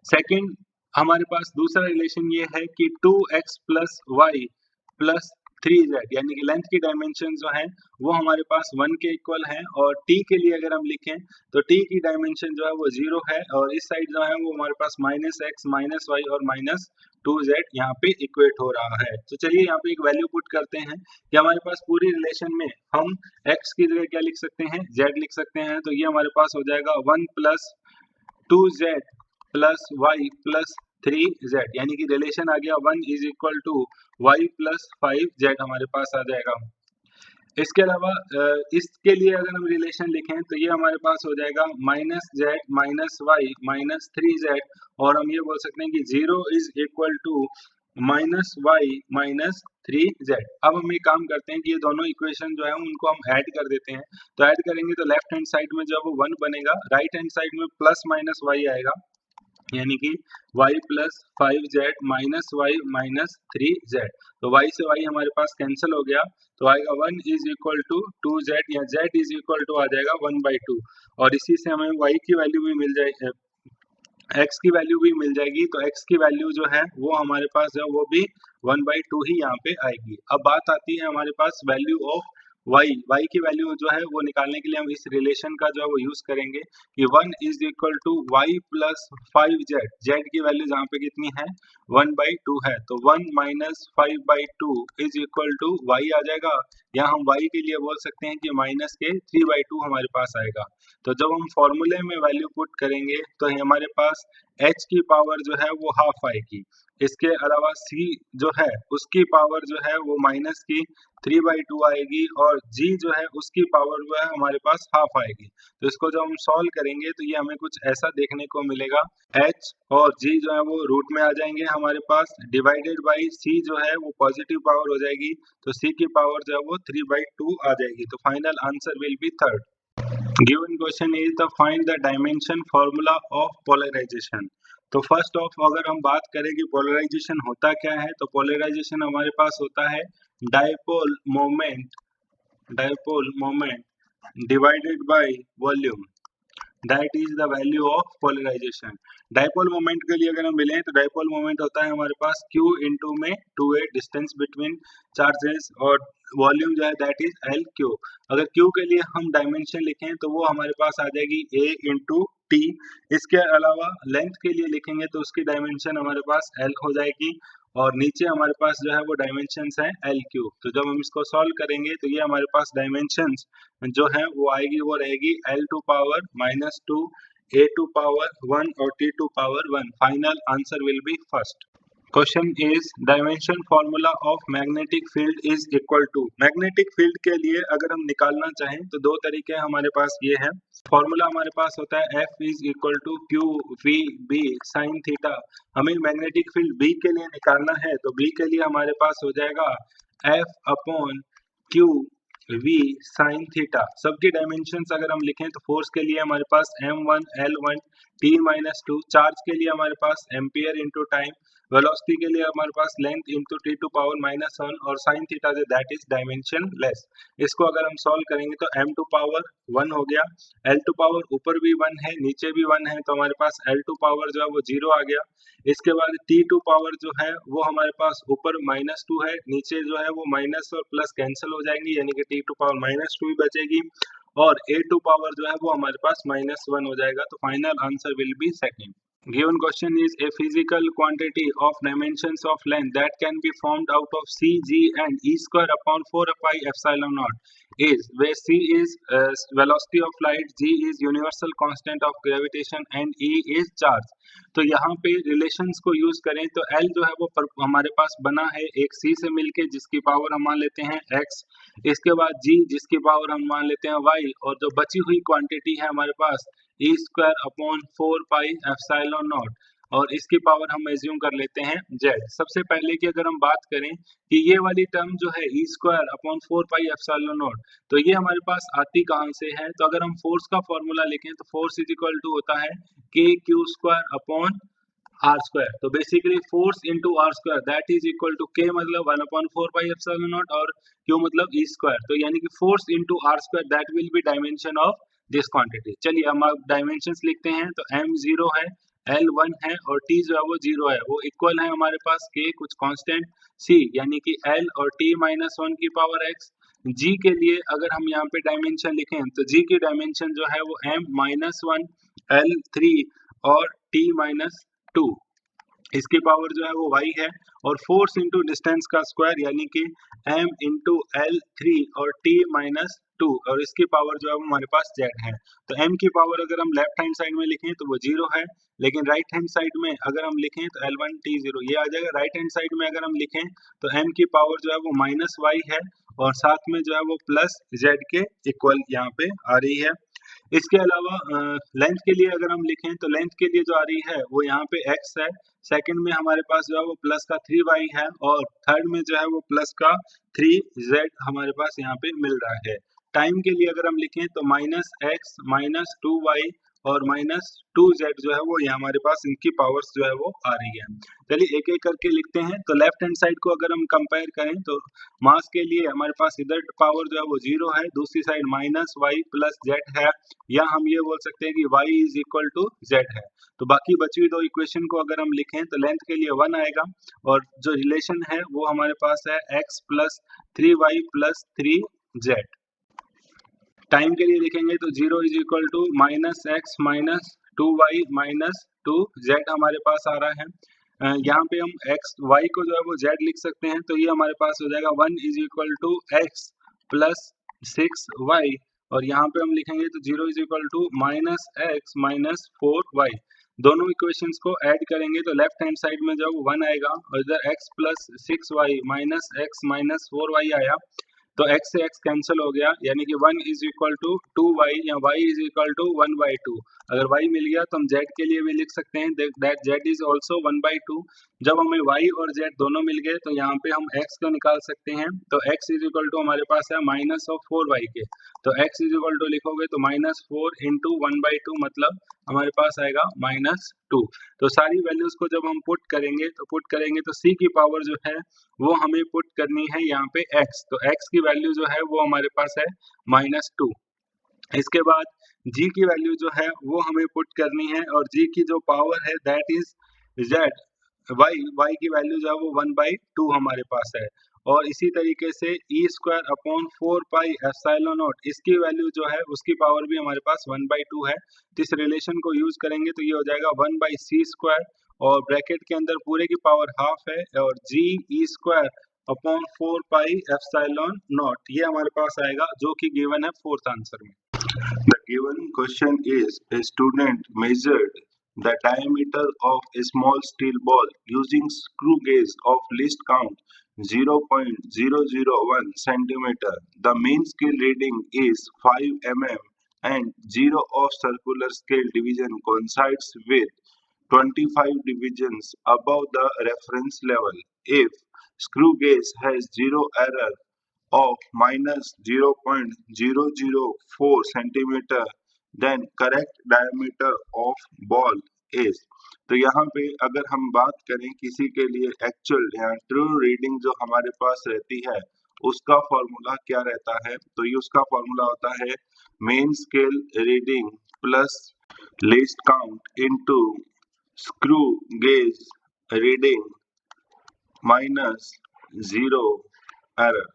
सेकंड हमारे पास दूसरा रिलेशन ये है कि 2x + y + 3z यानी कि लेंथ की डायमेंशन जो है वो हमारे पास 1 के इक्वल है। और t के लिए अगर हम लिखें तो t की डायमेंशन जो है वो 0 है और इस साइड जो है वो हमारे पास -x -y और -2z यहाँ पे इक्वेट हो रहा है। तो चलिए यहाँ पे एक वैल्यू पुट करते हैं कि हमारे पास पूरी रिलेशन में हम x की जगह क्या लिख सकते हैं, z लिख सकते हैं। तो ये हमारे पास हो जाएगा 1 + 2z + y + 3z यानी कि रिलेशन आ गया 1 = y + 5z हमारे पास आ जाएगा। इसके अलावा इसके लिए अगर हम रिलेशन लिखें तो ये हमारे पास हो जाएगा -z -y -3z और हम ये बोल सकते हैं कि 0 = -y -3z। अब हम एक काम करते हैं कि ये दोनों इक्वेशन जो है उनको हम ऐड कर देते हैं। तो ऐड करेंगे तो लेफ्ट हैंड साइड में जो है वो 1 बनेगा, राइट हैंड साइड में +-y आएगा यानी कि y + 5z -y -3z। तो y से y हमारे पास कैंसिल हो गया तो आएगा 1 = 2z या z = आ जाएगा 1/2 और इसी से हमें y की वैल्यू भी मिल जाएगी, x की वैल्यू भी मिल जाएगी, तो x की वैल्यू जो है वो हमारे पास जो है वो भी 1/2 ही यहाँ पे आएगी। अब बात आती है हमारे पास वैल्यू ऑफ y की वैल्यू जो है वो निकालने के लिए हम इस रिलेशन का जो है वो यूज करेंगे कि 1 is equal to Y plus 5z, z की वैल्यू जहाँ पे कितनी है 1/2 है, तो 1 माइनस 5/2 इज इक्वल टू वाई आ जाएगा, या हम y के लिए बोल सकते हैं कि माइनस के 3/2 हमारे पास आएगा। तो जब हम फॉर्मूले में वैल्यू पुट करेंगे तो हमारे पास h की पावर जो है वो हाफ आएगी, इसके अलावा c जो है उसकी पावर जो है वो माइनस की 3/2 आएगी, और g जो है उसकी पावर जो है हमारे पास हाफ आएगी। तो इसको जब हम सॉल्व करेंगे तो ये हमें कुछ ऐसा देखने को मिलेगा, h और g जो है वो रूट में आ जाएंगे हमारे पास, डिवाइडेड बाई c जो है वो पॉजिटिव पावर हो जाएगी, तो c की पावर जो है वो 3/2 आ जाएगी। तो final answer will be third. Given question is the find the dimension formula of polarization. तो फर्स्ट ऑफ अगर हम बात करें कि पोलराइजेशन होता क्या है, तो पोलराइजेशन हमारे पास होता है dipole moment divided by volume, that is the value of polarization. Dipole moment के लिए अगर हम मिलें तो डायपोल मोमेंट होता है हमारे पास q इंटू में 2a डिस्टेंस बिटवीन चार्जेस, और वॉल्यूम जो है दैट इज एल क्यू। अगर q के लिए हम डायमेंशन लिखें तो वो हमारे पास आ जाएगी a इंटू टी। इसके अलावा लेंथ के लिए लिखेंगे तो उसकी डायमेंशन हमारे पास l हो जाएगी, और नीचे हमारे पास जो है वो डायमेंशंस है एल क्यू। तो जब हम इसको सॉल्व करेंगे तो ये हमारे पास डायमेंशंस जो है वो आएगी, वो रहेगी L to power -2, A to power 1 और T to power 1। Final answer will be first. Question is dimension formula of magnetic field is equal to. Magnetic field के लिए अगर हम निकालना चाहें तो दो तरीके हमारे पास ये है। फॉर्मूला हमारे पास होता है F is equal to q v b sine theta. हमें मैग्नेटिक फील्ड B के लिए निकालना है, तो B के लिए हमारे पास हो जाएगा F upon Q we sine theta. सबकी डायमेंशंस अगर हम लिखें तो फोर्स के लिए हमारे पास m1 l1 t-2, चार्ज के लिए हमारे पास एम्पियर इंटू टाइम, वेलोसिटी के लिए हमारे पास length into T to power -1, और साइन थीटा जो दैट इज डायमेंशन लेस। इसको अगर हम सॉल्व करेंगे तो m टू पावर 1 हो गया, l टू पावर ऊपर भी 1 है नीचे भी 1 है, तो हमारे पास l टू पावर जो है वो 0 आ गया। इसके बाद t टू पावर जो है वो हमारे पास ऊपर -2 है, नीचे जो है वो माइनस और प्लस कैंसिल हो जाएंगी, यानी कि t टू पावर -2 ही बचेगी, और a टू पावर जो है वो हमारे पास -1 हो जाएगा। तो final answer will B second. Given question is a physical quantity of dimensions of length that can be formed out of c, g and e square upon 4 pi epsilon naught is, where c is velocity of light, g is universal constant of gravitation and e is charge। तो यहाँ पे रिलेशंस को यूज करें तो L जो है वो हमारे पास बना है एक C से मिलके जिसकी पावर हम मान लेते हैं x, इसके बाद G जिसकी पावर हम मान लेते हैं y, और जो बची हुई क्वांटिटी है हमारे पास E square upon 4 pi epsilon naught, और इसकी पावर हम एज्यूम कर लेते हैं z। सबसे पहले की अगर हम बात करें कि ये वाली टर्म जो है E square upon 4 pi epsilon naught, तो ये हमारे पास आती कहाँ से है, तो अगर हम फोर्स का फॉर्मूला लिखें तो फोर्स इज इक्वल टू होता है K Q square upon R square. तो basically force into R square that is equal to K मतलब 1/4 पाई एप्सिलॉन नॉट और क्यू मतलब ई स्क्वायर, तो यानी कि force into R square that will be dimension of this quantity. चलिए हम अब डायमेंशंस लिखते हैं, तो m 0 है, l 1 है और t जो है वो 0 है, वो इक्वल है हमारे पास k कुछ कांस्टेंट c यानी कि l और t -1 की पावर x। g के लिए अगर हम यहाँ पे डायमेंशन लिखें तो g की डायमेंशन जो है वो m -1 l 3 और t -2, इसकी पावर जो है वो y है, और फोर्स इंटू डिस्टेंस का स्क्वायर यानी कि m इंटू l3 और t -2, और इसकी पावर जो है वो हमारे पास z है। तो m की पावर अगर हम लेफ्ट हैंड साइड में लिखें तो वो 0 है, लेकिन राइट हैंड साइड में अगर हम लिखें तो l1 t0 ये आ जाएगा। राइट हैंड साइड में अगर हम लिखें तो m की पावर जो है वो -y है, और साथ में जो है वो प्लस z के इक्वल यहाँ पे आ रही है। इसके अलावा लेंथ के लिए अगर हम लिखें तो लेंथ के लिए जो आ रही है वो यहाँ पे x है, सेकंड में हमारे पास जो है वो प्लस का 3y है, और थर्ड में जो है वो प्लस का 3z हमारे पास यहाँ पे मिल रहा है। टाइम के लिए अगर हम लिखें तो -x -2y और -2z जो है वो यहाँ हमारे पास इनकी पावर्स जो है वो आ रही है। चलिए एक एक करके लिखते हैं। तो लेफ्ट हैंड साइड को अगर हम कंपेयर करें तो मास के लिए हमारे पास इधर पावर जो है वो 0 है, दूसरी साइड -y + z है, या हम ये बोल सकते हैं कि y = z है। तो बाकी बची हुई दो इक्वेशन को अगर हम लिखें तो लेंथ के लिए 1 आएगा, और जो रिलेशन है वो हमारे पास है x + 3y + 3z। टाइम के लिए लिखेंगे तो 0 = -x - 2y - 2z हमारे पास आ रहा है। यहाँ पे हम y को जो है वो z लिख सकते हैं, तो ये हमारे पास हो जाएगा 1 = x + 6y, और यहाँ पे हम लिखेंगे तो 0 = -x - 4y। दोनों इक्वेशंस को ऐड करेंगे तो लेफ्ट हैंड साइड में जो 1 आएगा, और इधर x + 6y - x - 4y आया, तो x से x कैंसिल हो गया, यानी कि 1 = 2y या y = 1/2। अगर y मिल गया तो हम z के लिए भी लिख सकते हैं दैट z इज ऑल्सो 1/2। जब हमें y और z दोनों मिल गए तो यहाँ पे हम x को निकाल सकते हैं। तो x = हमारे पास है -4y के, तो x = लिखोगे तो -4 × 1/2 मतलब हमारे पास आएगा -2। तो सारी वैल्यूज को जब हम पुट करेंगे तो c की पावर जो है वो हमें पुट करनी है यहाँ पे x, तो x की वैल्यू जो है वो हमारे पास है -2। इसके बाद g की वैल्यू जो है वो हमें पुट करनी है, और g की जो पावर है दैट इज z। y की वैल्यू जो है वो 1/2 हमारे पास है, और इसी तरीके से e²/4πε0 इसकी वैल्यू जो है उसकी पावर भी हमारे पास 1/2 है। तो इस रिलेशन को यूज करेंगे तो ये हो जाएगा 1/c², और ब्रैकेट के अंदर पूरे की पावर हाफ है, और g e²/4πε0 ये हमारे पास आएगा, जो कि गिवन है फोर्थ आंसर में। The given question is: a student measured the diameter of a small steel ball using screw gauge of least count 0.001 centimeter. The mean scale reading is 5 mm and 0 of circular scale division coincides with 25 divisions above the reference level. If screw gauge has zero error of -0.004 centimeter, then correct diameter of ball is। तो यहाँ पे अगर हम बात करें किसी के लिए एक्चुअल या ट्रू रीडिंग जो हमारे पास रहती है उसका फॉर्मूला क्या रहता है, तो ये उसका फॉर्मूला होता है main scale reading plus least count into screw gauge reading minus 0 error.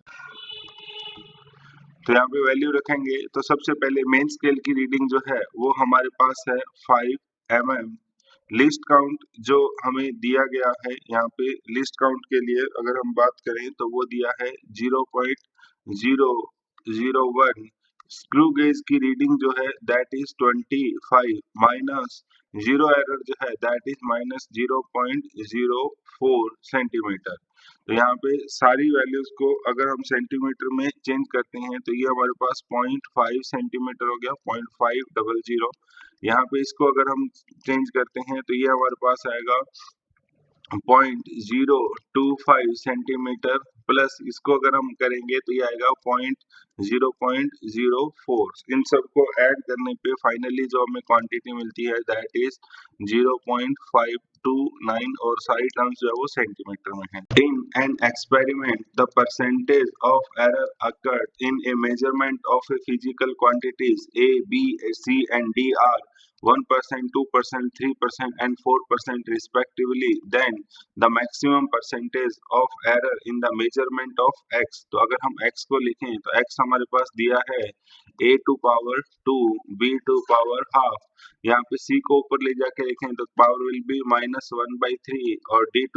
तो यहाँ पे वैल्यू रखेंगे तो सबसे पहले मेन स्केल की रीडिंग जो है वो हमारे पास है 5 mm। लिस्ट काउंट जो हमें दिया गया है यहाँ पे लिस्ट काउंट के लिए अगर हम बात करें तो वो दिया है 0.001। स्क्रू गेज की रीडिंग जो है दैट इज 25 माइनस 0 एरर जो है दैट इज -0.04 सेंटीमीटर। तो यहाँ पे सारी वैल्यूज को अगर हम सेंटीमीटर में चेंज करते हैं तो ये हमारे पास 0.5 सेंटीमीटर हो गया, 0.500। यहाँ पे इसको अगर हम चेंज करते हैं तो ये हमारे पास आएगा 0.025 सेंटीमीटर, प्लस इसको अगर हम करेंगे तो ये आएगा 0.04। इन सबको ऐड करने पे फाइनली जो हमें क्वांटिटी मिलती है दैट इज 0.529, और सारी टर्म्स जो है वो सेंटीमीटर में है। In an experiment the percentage of error occurred in A measurement of a physical quantities A, B, C and D are 1%, 2%, 3% and 4% respectively, then the maximum percentage of error in the measurement of x। तो अगर हम x को लिखें तो x हमारे पास दिया है a⁻2 b⁻½ यहाँ पे c को ऊपर ले जाके लिखें तो पावर विल बी -1/3, और d⁻,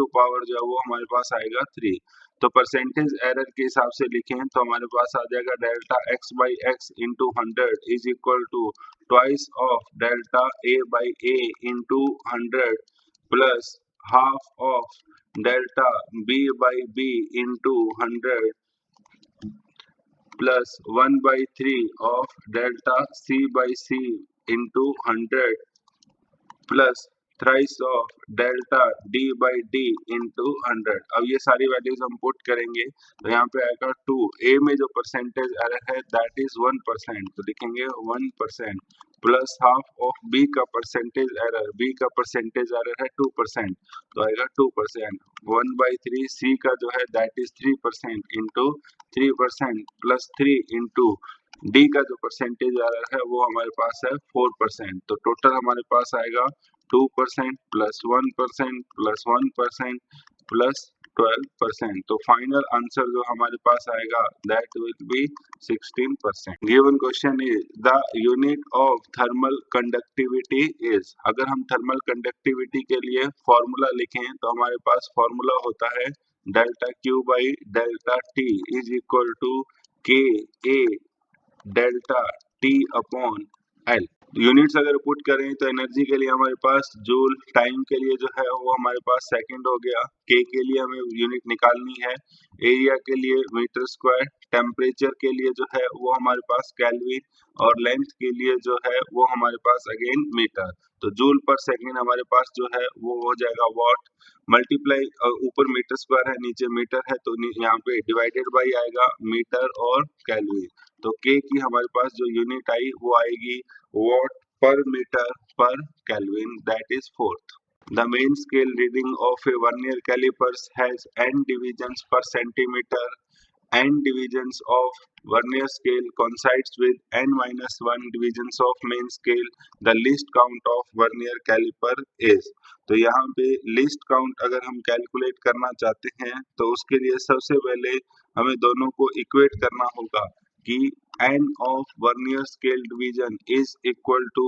जो है वो हमारे पास आएगा 3। तो परसेंटेज एरर के हिसाब से लिखें तो हमारे पास आ जाएगा delta x/x × 100 is equal to twice of delta a/a × 100 plus half of delta b/b × 100 plus 1/3 of delta c/c × 100 plus thrice of delta d/d × 100। अब ये सारी वैल्यूज हम पुट करेंगे तो यहाँ पे आएगा 2। ए में जो परसेंटेज एरर है दैट इज 1%, तो लिखेंगे 1%। प्लस हाफ ऑफ बी का परसेंटेज एरर, बी का परसेंटेज एरर है 2%, तो आएगा 2%, 1/3 सी का जो है that is 3% into 3% plus 3 into D का जो परसेंटेज एरर है वो हमारे पास है 4%, तो टोटल हमारे पास आएगा 2% प्लस 1% प्लस 1% प्लस 12%, तो फाइनल आंसर जो हमारे पास आएगा that will B 16%। Given question is the unit of thermal conductivity is, अगर हम थर्मल कंडक्टिविटी के लिए फॉर्मूला लिखें तो हमारे पास फॉर्मूला होता है delta Q by delta T is equal to K A delta T upon L. Units अगर पुट करें तो एनर्जी के लिए हमारे पास जूल, टाइम के लिए जो है वो हमारे पास सेकंड हो गया, के लिए हमें यूनिट निकालनी है, एरिया के लिए मीटर स्क्वायर, टेम्परेचर के लिए जो है वो हमारे पास केल्विन और लेंथ के लिए जो है वो हमारे पास अगेन मीटर, तो जूल पर सेकंड हमारे पास जो है वो हो जाएगा वॉट, मल्टीप्लाई ऊपर मीटर स्क्वायर है नीचे मीटर है तो यहाँ पे डिवाइडेड बाई आएगा मीटर और केल्विन, तो के की हमारे पास जो यूनिट आई वो आएगी what per metre per kelvin that is fourth. The main scale reading of a vernier calipers has n divisions per centimeter. N divisions of vernier scale coincides with n-1 divisions of main scale. The least count of vernier caliper is. तो यहाँ पे least count अगर हम कैलकुलेट करना चाहते हैं तो उसके लिए सबसे पहले हमें दोनों को इक्वेट करना होगा कि n of vernier scale division is equal to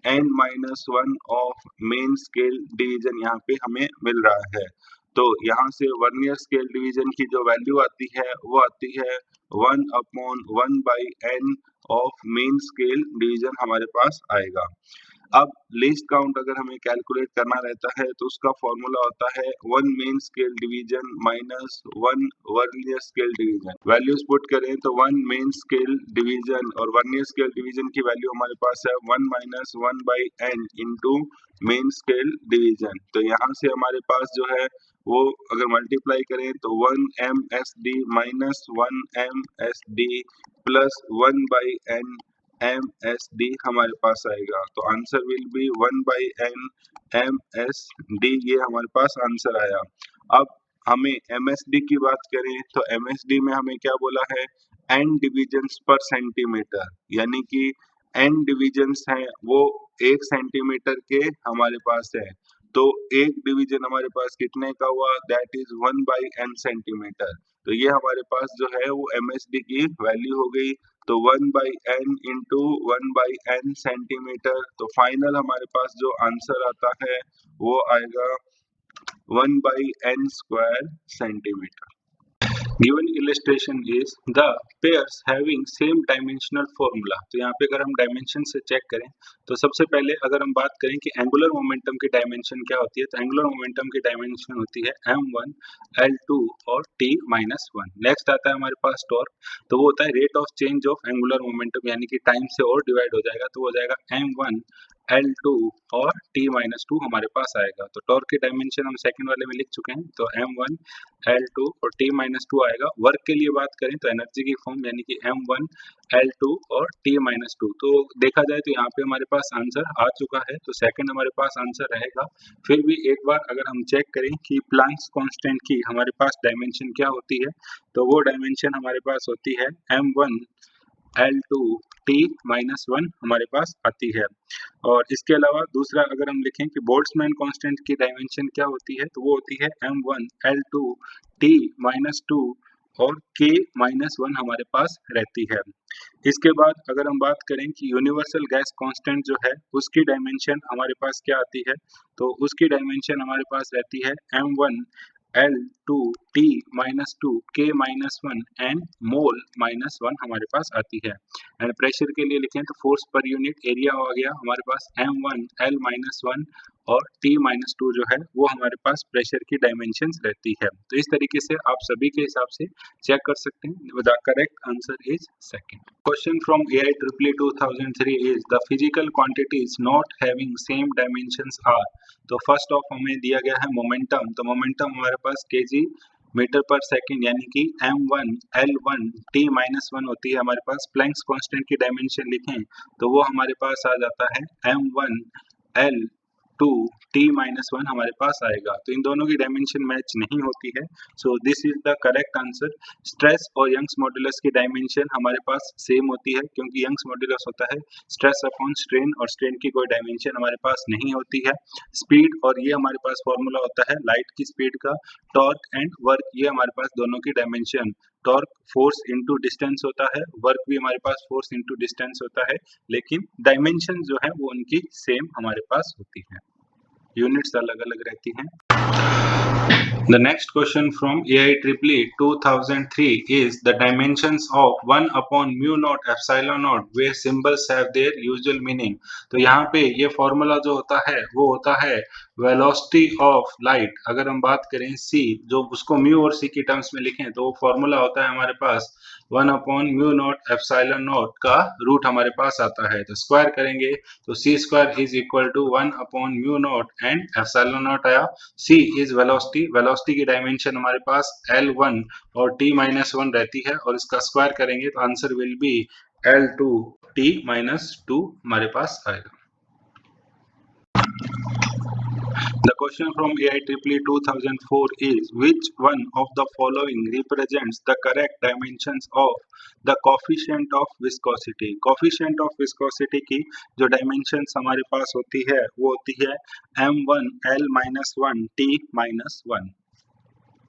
n-1 of main scale division यहाँ पे हमें मिल रहा है, तो यहाँ से वर्नियर स्केल डिवीजन की जो वैल्यू आती है वो आती है 1/1/n of main scale division हमारे पास आएगा। अब लीस्ट काउंट अगर हमें कैलकुलेट करना रहता है तो उसका फॉर्मूला होता है 1 main scale division minus 1 vernier scale division. Values put करें तो 1 मेन स्केल डिवीजन और वर्नियर स्केल डिवीजन की वैल्यू हमारे पास है 1-1/n into main scale division, तो यहाँ से हमारे पास जो है वो अगर मल्टीप्लाई करें तो 1 MSD minus 1 MSD plus 1/n MSD हमारे पास आएगा, तो answer will B 1/n MSD, ये हमारे पास आंसर आया। अब हमें MSD की बात करें तो MSD में हमें क्या बोला है n डिविजन्स पर सेंटीमीटर, यानी कि n डिविजन्स हैं वो 1 सेंटीमीटर के हमारे पास है, तो एक डिवीजन हमारे पास कितने का हुआ दैट इज 1/n सेंटीमीटर, तो ये हमारे पास जो है वो MSD की वैल्यू हो गई, तो 1/n इंटू 1/n सेंटीमीटर, तो फाइनल हमारे पास जो आंसर आता है वो आएगा 1/n square centimetre. Given illustration is the pairs having same dimensional formula, तो यहाँ पे अगर हम डायमेंशन से चेक करें तो सबसे पहले अगर हम बात करें कि एंगुलर मोमेंटम की डायमेंशन क्या होती है, तो एंगुलर मोमेंटम की डायमेंशन होती है m1 l2 और t-1। नेक्स्ट आता है हमारे पास टॉर्क, तो वो होता है rate of change of angular momentum, यानी कि टाइम से और डिवाइड हो जाएगा तो हो जाएगा m1 L2 और t-2 हमारे पास आएगा, तो टॉर्क की डायमेंशन हम सेकंड वाले में लिख चुके हैं, तो m1 L2 और t-2 आएगा। वर्क के लिए बात करें तो एनर्जी की फॉर्म यानी कि m1 L2 और t-2, तो देखा जाए तो यहाँ पे हमारे पास आंसर आ चुका है, तो सेकंड हमारे पास आंसर रहेगा। फिर भी एक बार अगर हम चेक करें कि प्लैंक्स कांस्टेंट की हमारे पास डायमेंशन क्या होती है, तो वो डायमेंशन हमारे पास होती है m1 L2 t-1 हमारे पास आती है। और इसके अलावा दूसरा अगर हम लिखें कि बोल्ट्जमैन कांस्टेंट की डायमेंशन क्या होती है, तो वो होती है m1 L2 t-2 और k-1 हमारे पास रहती है। इसके बाद अगर हम बात करें कि यूनिवर्सल गैस कांस्टेंट जो है उसकी डायमेंशन हमारे पास क्या आती है, तो उसकी डायमेंशन हमारे पास रहती है m1 L2 t-2 k-1 and मोल-1 हमारे पास आती है। एंड प्रेशर के लिए लिखें तो फोर्स पर यूनिट एरिया हो गया हमारे पास m1 L-1 और t-2 जो है वो हमारे पास प्रेशर की डायमेंशंस रहती है। तो इस तरीके से आप सभी के हिसाब से चेक कर सकते हैं। The correct answer is second. Question from AIEEE 2003 is the physical quantities not having same dimensions are, तो फर्स्ट ऑफ हमें दिया गया है मोमेंटम, तो मोमेंटम हमारे पास kg मीटर पर सेकंड यानी कि m1 l1 t -1 होती है हमारे पास। प्लैंक्स कांस्टेंट की डायमेंशन लिखें तो वो हमारे पास आ जाता है m1 l2 t -1 हमारे पास आएगा। तो इन दोनों की डायमेंशन मैच नहीं होती है, सो this is the correct answer. Stress और यंग्स मॉड्यूलस की डायमेंशन हमारे पास सेम होती है, क्योंकि यंग्स मॉड्यूलस होता है स्ट्रेस अपॉन स्ट्रेन और स्ट्रेन की कोई डायमेंशन हमारे पास नहीं होती है। स्पीड और ये हमारे पास फॉर्मूला होता है लाइट की स्पीड का। टॉर्क एंड वर्क ये हमारे पास दोनों की dimension, torque force into distance होता है, वर्क भी हमारे पास फोर्स इनटू डिस्टेंस होता है, लेकिन डायमेंशन जो है वो उनकी सेम हमारे पास होती है, यूनिट्स अलग अलग रहती हैं। The next question from AIEEE 2003 is the dimensions of 1 upon mu naught epsilon naught where symbols have their usual meaning। तो यहाँ पे ये फॉर्मूला जो होता है वो होता है वेलोसिटी ऑफ लाइट। अगर हम बात करें c, जो उसको म्यू और c की टर्म्स में लिखें तो वो फॉर्मूला होता है हमारे पास 1 upon mu not epsilon naught का रूट हमारे पास आता है, तो स्क्वायर करेंगे तो c square is equal to 1 upon mu naught and epsilon naught आया। c इज वेलोसिटी, वेलोसिटी की डायमेंशन हमारे पास l1 और t-1 रहती है, और इसका स्क्वायर करेंगे तो answer will B l2 t-2 हमारे पास आएगा। The question from AIEEE 2004 is which one of the following represents the correct dimensions of the coefficient of viscosity। coefficient of viscosity की जो dimensions हमारे पास होती है वो होती है m1 l-1 t-1।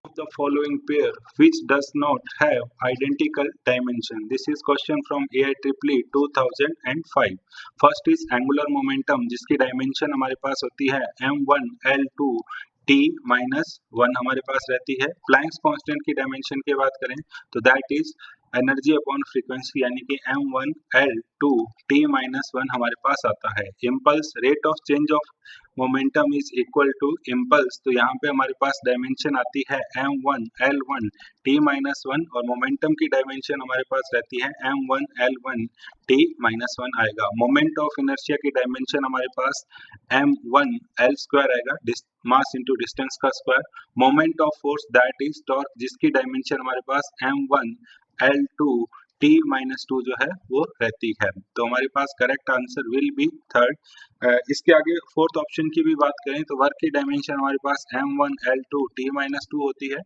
Of the following pair which does not have identical dimension। This is question from AIEEE 2005। First is angular momentum जिसकी dimension हमारे पास होती है m1 l2 t-1 हमारे पास रहती है। Planck's constant की dimension की बात करें तो that is energy upon frequency यानी कि m1 l2 t-1 हमारे पास आता है। Impulse rate of change of momentum is equal to impulse, तो यहाँ पे हमारे पास डायमेंशन आती है m1 l1 t-1 और मोमेंटम की डायमेंशन हमारे पास रहती है m1 l1 t-1 आएगा। मोमेंट ऑफ इनर्शिया की डायमेंशन हमारे पास m1 l स्क्वायर आएगा, मास इंटू डिस्टेंस का square. Moment of force that is torque जिसकी डायमेंशन हमारे पास m1 l2 t-2 जो है वो रहती है। तो हमारे पास correct answer will be third. इसके आगे फोर्थ ऑप्शन की भी बात करें तो वर्क की डायमेंशन हमारे पास m1 l2 t-2 होती है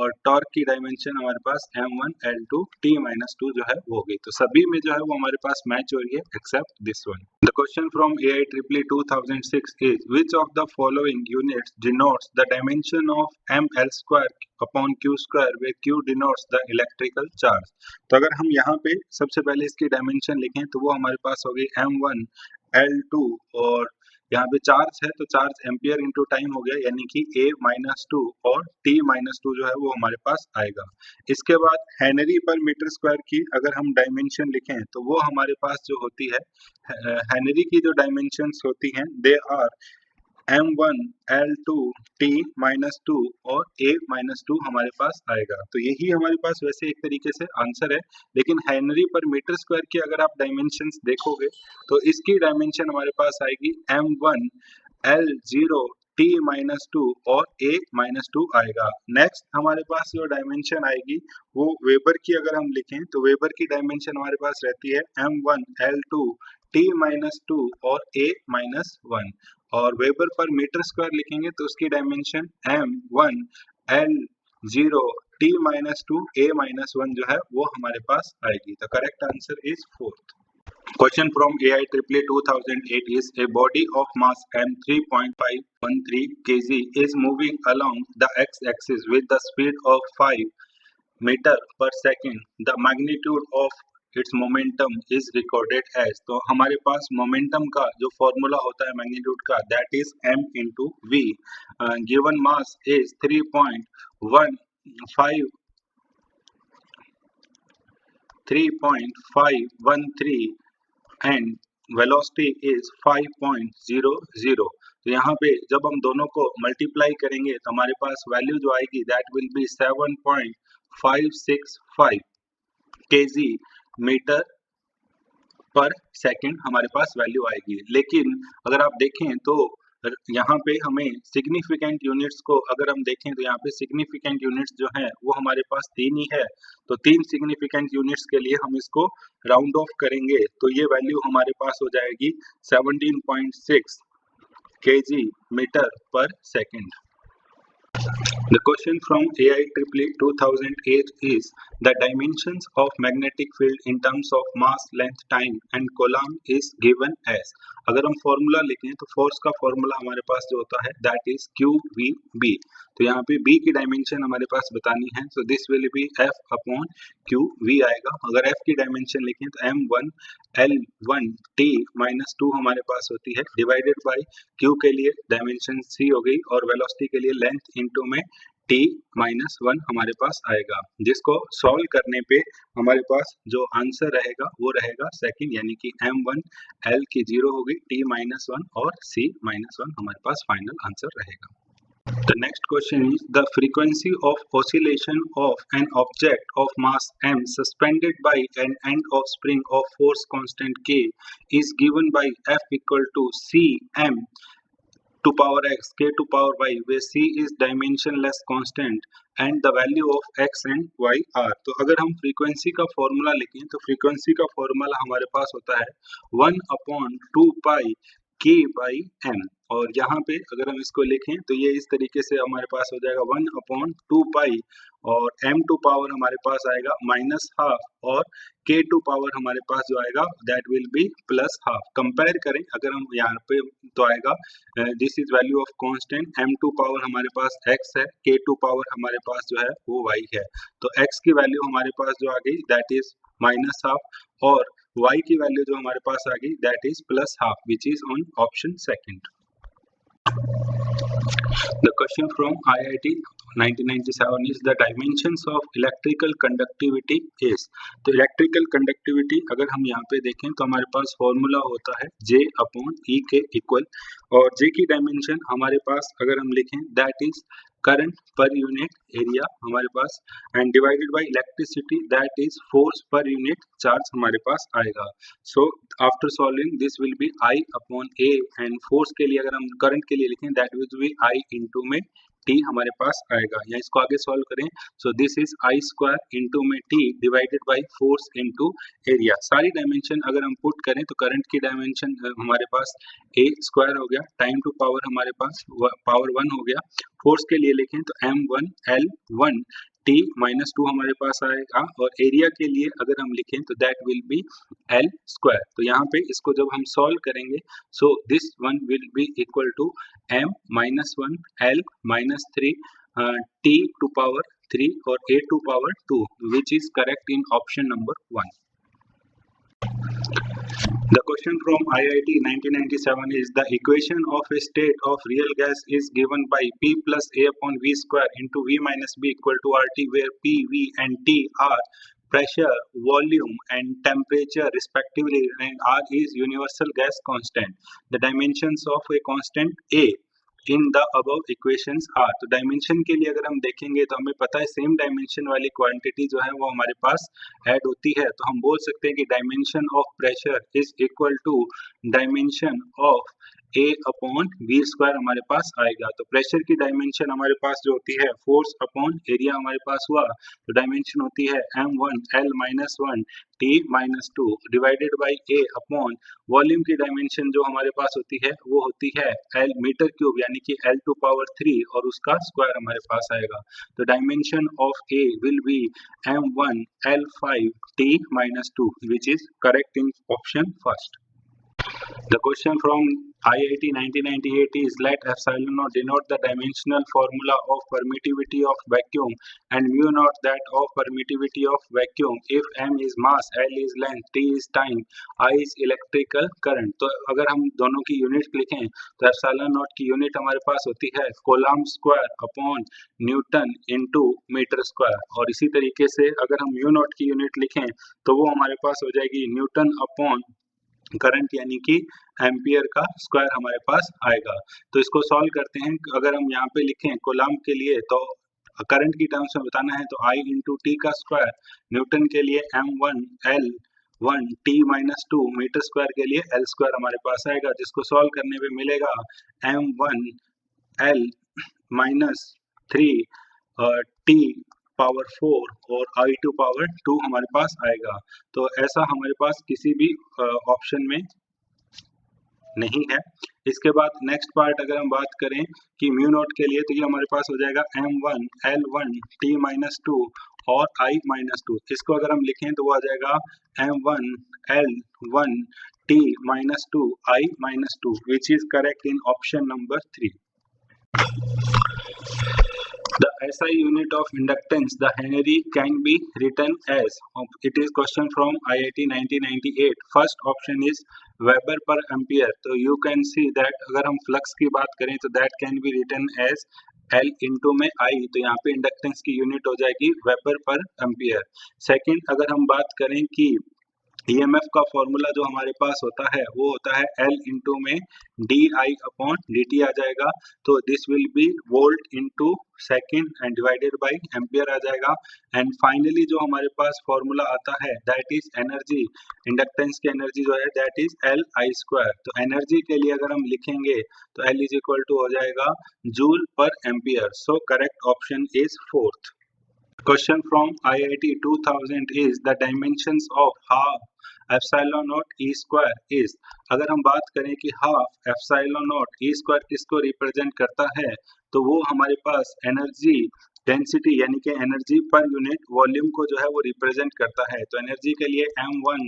और टॉर्क की डायमेंशन हमारे पास m1 l2 t-2 जो है वो होगी। तो सभी में जो है वो हमारे पास मैच हो रही है except this one. The question from AIEEE 2006 is which of the following units denotes the dimension of ml square upon q square where q denotes the electrical charge। तो अगर हम यहाँ पे सबसे पहले इसकी डायमेंशन लिखें तो वो हमारे पास होगी m1 l2 और यहाँ पे चार्ज है तो चार्ज एम्पियर इंटू टाइम हो गया यानी कि a-2 और t-2 जो है वो हमारे पास आएगा। इसके बाद हेनरी पर मीटर स्क्वायर की अगर हम डायमेंशन लिखें तो वो हमारे पास जो होती है हेनरी की जो डायमेंशंस होती हैं they are m1 l2 t-2 और a-2 हमारे पास आएगा। तो यही हमारे पास वैसे एक तरीके से आंसर है, लेकिन हेनरी पर मीटर स्क्वायर की अगर आप डायमेंशंस देखोगे तो इसकी डायमेंशन हमारे पास आएगी m1 l0 t-2 और a-2 आएगा। नेक्स्ट हमारे पास जो डायमेंशन आएगी वो वेबर की अगर हम लिखें तो वेबर की डायमेंशन हमारे पास रहती है m1 l2 t-2 और a-1 और वेबर पर मीटर स्क्वायर लिखेंगे तो उसकी dimension m1 l0 t-2 a-1 जो है वो हमारे पास आएगी। The correct answer is fourth. Question from AIEEE 2008 is a body of mass m 3.513 kg is moving along the x-axis with the speed of 5 meter per second. The magnitude of its momentum is recorded as। तो हमारे पास मोमेंटम का जो फॉर्मूला होता है मैग्नीट्यूड का that is m into v। Given mass is 3.513 and velocity is 5.00। तो यहाँ पे जब हम दोनों को मल्टीप्लाई करेंगे तो हमारे पास वैल्यू जो आएगी that will be 7.565 kg metre per second हमारे पास वैल्यू आएगी। लेकिन अगर आप देखें तो यहाँ पे हमें सिग्निफिकेंट यूनिट्स को अगर हम देखें तो यहाँ पे सिग्निफिकेंट यूनिट्स जो हैं वो हमारे पास 3 ही है, तो 3 सिग्निफिकेंट यूनिट्स के लिए हम इसको राउंड ऑफ करेंगे तो ये वैल्यू हमारे पास हो जाएगी 17.6 kg मीटर पर second. The question from AIEEE 2008 is the dimensions of magnetic field in terms of mass, length, time and coulomb is given as। अगर हम फॉर्मूला लिखें तो फोर्स का फॉर्मूला हमारे पास जो होता है दैट इज QVB। तो यहाँ पे B की डायमेंशन हमारे पास बतानी है, so this will B F upon QV आएगा। अगर F की डायमेंशन लिखें तो M1 L1 T माइनस 2 हमारे पास होती है, डिवाइडेड बाई Q के लिए डायमेंशन C हो गई और वेलोसिटी के लिए लेंथ इंटू में T माइनस 1 हमारे पास आएगा, जिसको सॉल्व करने पे हमारे पास जो आंसर रहेगा वो रहेगा सेकंड, यानी कि M1 L की 0 होगी, T माइनस 1 और C माइनस 1 हमारे पास फाइनल आंसर रहेगा। The next question is the frequency of oscillation of an object of mass m suspended by an end of spring of force constant K is given by F equal to Cm to power x k to power y where c is dimensionless constant and the value of x and y are। तो अगर हम फ्रीक्वेंसी का फॉर्मूला लिखें तो फ्रीक्वेंसी का फॉर्मूला हमारे पास होता है 1 upon 2 pi k by m, और यहाँ पे अगर हम इसको लिखें तो ये इस तरीके से हमारे पास हो जाएगा 1 अपॉन 2 पाई और m टू पावर हमारे पास आएगा माइनस हाफ और k टू पावर हमारे पास जो आएगा that will be plus half. Compare करें अगर हम यहाँ पे तो आएगा this is value of constant, m to power हमारे पास x है, k टू पावर हमारे पास जो है वो y है, तो x की वैल्यू हमारे पास जो आ गई दैट इज माइनस हाफ और y की वैल्यू जो हमारे पास आ गई that is plus half which is on option second. The question from IIT 1997 is the dimensions of electrical conductivity is। तो इलेक्ट्रिकल कंडक्टिविटी अगर हम यहाँ पे देखें तो हमारे पास फॉर्मूला होता है J अपॉन E के इक्वल, और J की डायमेंशन हमारे पास अगर हम लिखें that is current per unit area हमारे पास and divided by electricity that is force per unit charge हमारे पास आएगा। So after solving this will be I upon A and force के लिए अगर हम करंट के लिए लिखें that will be I into में T हमारे पास आएगा, या इसको आगे सॉल्व करें सो this is I square into में T divided by force into area. सारी डायमेंशन अगर हम पुट करें तो करंट की डायमेंशन हमारे पास A स्क्वायर हो गया, टाइम टू पावर हमारे पास पावर 1 हो गया, फोर्स के लिए लिखें तो M1 L1 T माइनस 2 हमारे पास आएगा और एरिया के लिए अगर हम लिखें तो that will be L square. तो यहाँ पे इसको जब हम सॉल्व करेंगे so this one will be equal to M minus 1 L minus 3 T to power 3 और A to power 2 which is correct in option number 1। The question from IIT 1997 is the equation of a state of real gas is given by P plus A upon V square into V minus B equal to RT where P, V and T are pressure, volume and temperature respectively and R is universal gas constant। The dimensions of a constant A in the above equations are. तो डायमेंशन के लिए अगर हम देखेंगे तो हमें पता है सेम डायमेंशन वाली क्वांटिटी जो है वो हमारे पास ऐड होती है, तो हम बोल सकते हैं कि dimension of pressure is equal to dimension of A upon V square हमारे पास आएगा। तो प्रेशर की डायमेंशन हमारे पास जो होती है फोर्स अपॉन एरिया हमारे पास हुआ, तो डायमेंशन होती है M1 L minus 1 T minus 2 divided by A upon volume की डायमेंशन जो हमारे पास होती है वो होती है L मीटर क्यूब यानी कि L टू पावर 3 और उसका स्क्वायर हमारे पास आएगा। तो dimension of A will be M1 L5 T minus 2 which is correct in option first. The question from IIT 1998 is let epsilon naught denote the dimensional formula of permittivity of vacuum and mu naught that of permittivity of vacuum if m is mass, L is length, T is time, I is electrical current। तो अगर हम दोनों की यूनिट लिखें तो एप्सिलॉन नॉट की यूनिट हमारे पास होती है coulomb square upon newton into metre square, और इसी तरीके से अगर हम म्यू नॉट की यूनिट लिखें तो वो हमारे पास हो जाएगी न्यूटन अपॉन करंट यानी कि एम्पियर का स्क्वायर हमारे पास आएगा। तो इसको सॉल्व करते हैं, अगर हम यहाँ पे लिखें कोलम्ब के लिए तो करंट की टर्म्स में बताना है तो I इंटू टी का स्क्वायर, न्यूटन के लिए M1 L 1 t minus 2 metre square के लिए L स्क्वायर हमारे पास आएगा, जिसको सॉल्व करने पे मिलेगा m1 L minus 3 t power 4 और I2 पावर 2 हमारे पास आएगा। तो ऐसा हमारे पास किसी भी ऑप्शन में नहीं है। इसके बाद नेक्स्ट पार्ट अगर हम बात करें कि म्यू नॉट के लिए, तो ये हमारे पास हो जाएगा m1 L1 t माइनस 2 और I माइनस 2। इसको अगर हम लिखें तो वो आ जाएगा m1 L1 t minus 2 I minus 2, which is correct in option number 3। The SI unit of inductance, the Henry, can be written as, it is question from IIT 1998. First option is Weber per ampere. तो you can see that अगर हम फ्लक्स की बात करें तो that can be written as L into में I, तो यहाँ पे इंडक्टेंस की यूनिट हो जाएगी वेबर पर एम्पियर। सेकंड अगर हम बात करें कि EMF का फॉर्मूला जो हमारे पास होता है वो होता है L इंटू में D I upon D T आ जाएगा, तो this will be volt into second and divided by ampere आ जाएगा। एंड फाइनली जो हमारे पास फॉर्मूला आता है दैट इज एनर्जी, इंडक्टेंस की एनर्जी जो है that is L I square. तो एनर्जी के लिए अगर हम लिखेंगे तो L इज इक्वल टू हो जाएगा जूल पर ampere. So correct option is fourth. Question from IIT 2000 is the dimensions of half epsilon naught e square is। अगर हम बात करें कि half epsilon naught E square किसको रिप्रेजेंट करता है, तो वो हमारे पास एनर्जी डेंसिटी यानी कि एनर्जी पर यूनिट वॉल्यूम को जो है वो रिप्रेजेंट करता है। तो एनर्जी के लिए m1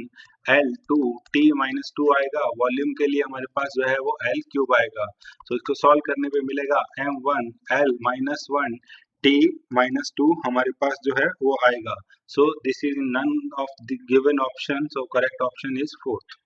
L2 t माइनस 2 आएगा, वॉल्यूम के लिए हमारे पास जो है वो L क्यूब आएगा। तो इसको सॉल्व करने पे मिलेगा m1 L minus 1 t minus 2 हमारे पास जो है वो आएगा। So this is none of the given option, so correct option is fourth.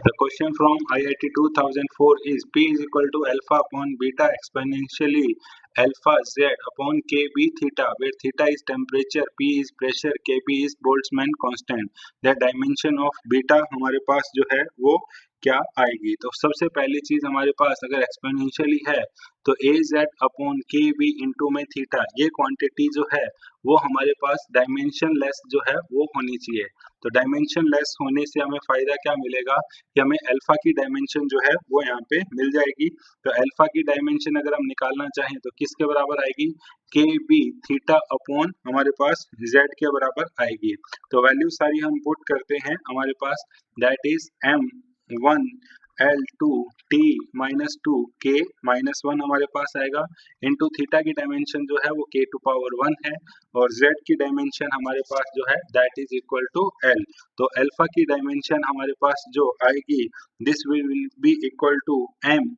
The question from IIT 2004 is P is equal to alpha upon beta exponentially alpha z upon kb theta, where theta is temperature, P is pressure, kb is Boltzmann constant. The dimension of beta हमारे पास जो है वो क्या आएगी। तो सबसे पहली चीज हमारे पास अगर एक्सपोनेंशियली है तो ए जेड अपॉन के बी इंटू में थीटा, ये क्वांटिटी जो है वो हमारे पास डायमेंशन लेस जो है वो होनी चाहिए। तो डायमेंशन लेस होने से हमें फायदा क्या मिलेगा कि हमें अल्फा की डायमेंशन जो है वो यहाँ पे मिल जाएगी। तो अल्फा की डायमेंशन अगर हम निकालना चाहें तो किसके बराबर आएगी, के बी थीटा अपॉन हमारे पास जेड के बराबर आएगी। तो वैल्यू सारी हम पुट करते हैं हमारे पास, that is m1 L2 t minus 2 k minus 1 हमारे पास आएगा, इंटू थीटा की डायमेंशन जो है वो k टू पावर 1 है, और z की डायमेंशन हमारे पास जो है that is equal to L। तो अल्फा की डायमेंशन हमारे पास जो आएगी this will be equal to m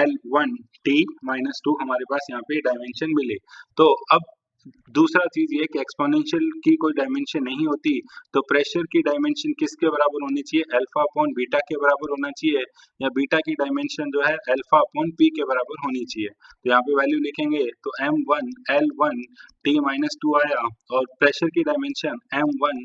L1 t minus 2 हमारे पास यहाँ पे डायमेंशन मिले। तो अब दूसरा चीज ये कि एक्सपोनेंशियल की कोई डायमेंशन नहीं होती तो प्रेशर की डायमेंशन किसके बराबर होनी चाहिए, अल्फा अपॉन बीटा के बराबर होना चाहिए, या बीटा की डायमेंशन जो है अल्फा अपॉन पी के बराबर होनी चाहिए। तो यहाँ पे वैल्यू लिखेंगे तो m1 L1 t माइनस 2 आया, और प्रेशर की dimension m1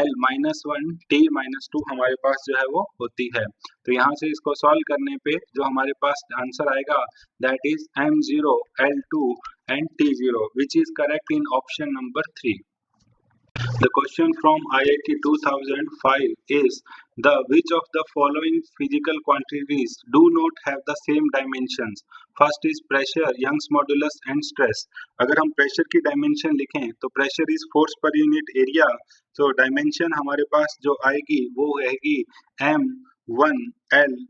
L minus 1 t minus 2 हमारे पास जो है वो होती है। तो यहाँ से इसको सॉल्व करने पे जो हमारे पास आंसर आएगा that is m0 L2 and T0, which is correct in option number 3. The question from IIT 2005 is the which of the following physical quantities do not have the same dimensions? First is pressure, Young's modulus and stress. अगर हम प्रेशर की डायमेंशन लिखें तो pressure is force per unit area, तो डायमेंशन हमारे पास जो आएगी वो रहेगी m1 L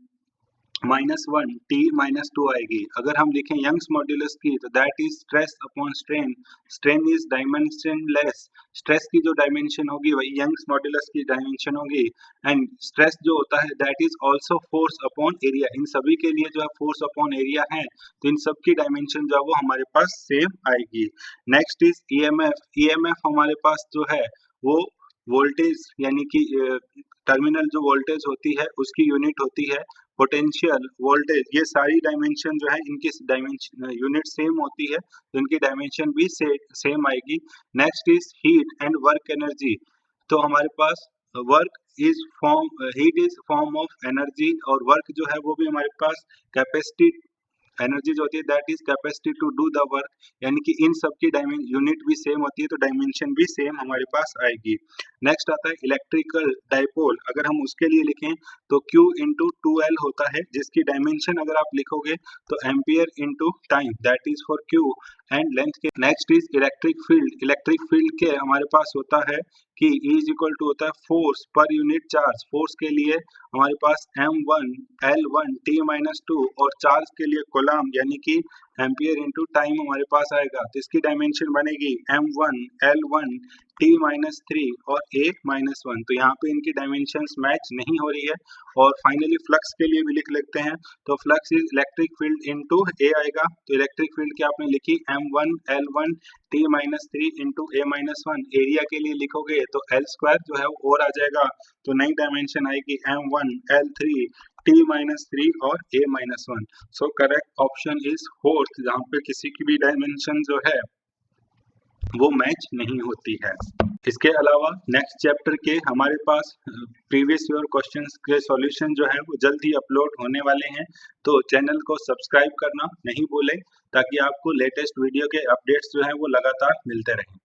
minus 1 t minus 2 आएगी। अगर हम लिखें यंग्स मॉड्यूलस की तो that is stress upon strain, strain is dimensionless, stress की जो डायमेंशन होगी वही यंग्स मॉड्यूलस की डायमेंशन होगी, एंड स्ट्रेस जो होता है that is also force upon area. इन सभी के लिए जो है फोर्स अपॉन एरिया है, तो इन सब की डायमेंशन जो है वो हमारे पास सेम आएगी। नेक्स्ट इज ईएमएफ, ईएमएफ हमारे पास जो है वो वोल्टेज यानी कि टर्मिनल जो वोल्टेज होती है उसकी यूनिट होती है, पोटेंशियल वोल्टेज, ये सारी डायमेंशन जो है इनकी डायमेंशन यूनिट सेम होती है, तो इनकी डायमेंशन भी सेम आएगी। Next is heat and work energy, तो हमारे पास work is form, heat is form of energy, और वर्क जो है वो भी हमारे पास कैपेसिटी एनर्जी जो होती है that is capacity to do the work, यानी कि इन सब की यूनिट भी सेम होती है तो डायमेंशन भी सेम हमारे पास आएगी। नेक्स्ट आता है इलेक्ट्रिकल डाइपोल, अगर हम उसके लिए लिखें तो Q इंटू 2L होता है, जिसकी डायमेंशन अगर आप लिखोगे तो ampere into time that is for Q and length के। Next is electric field, electric field के हमारे पास होता है कि E इज इक्वल टू होता है force per unit charge, force के लिए हमारे पास M1 L1 T-2 और चार्ज के लिए कोलम यानी कि एम्पियर इंटू टाइम हमारे पास आएगा, तो इसकी डायमेंशन बनेगी M1 L1 T-3 और A-1, तो यहाँ पे इनकी डायमेंशंस मैच नहीं हो रही है। और फाइनली फ्लक्स के लिए भी लिख लेते हैं, तो flux is electric field into A आएगा, तो इलेक्ट्रिक फील्ड की आपने लिखी M1 L1 T-3 into A-1, area के लिए लिखोगे तो L² जो है वो और आ जाएगा, तो नई डायमेंशन आएगी M1 L3 T-3 और A-1। So correct option is fourth, जहाँ पे किसी की भी डायमेंशन जो है वो मैच नहीं होती है। इसके अलावा नेक्स्ट चैप्टर के हमारे पास प्रीवियस ईयर क्वेश्चंस के सॉल्यूशन जो है वो जल्द ही अपलोड होने वाले हैं, तो चैनल को सब्सक्राइब करना नहीं भूलें ताकि आपको लेटेस्ट वीडियो के अपडेट्स जो है वो लगातार मिलते रहें।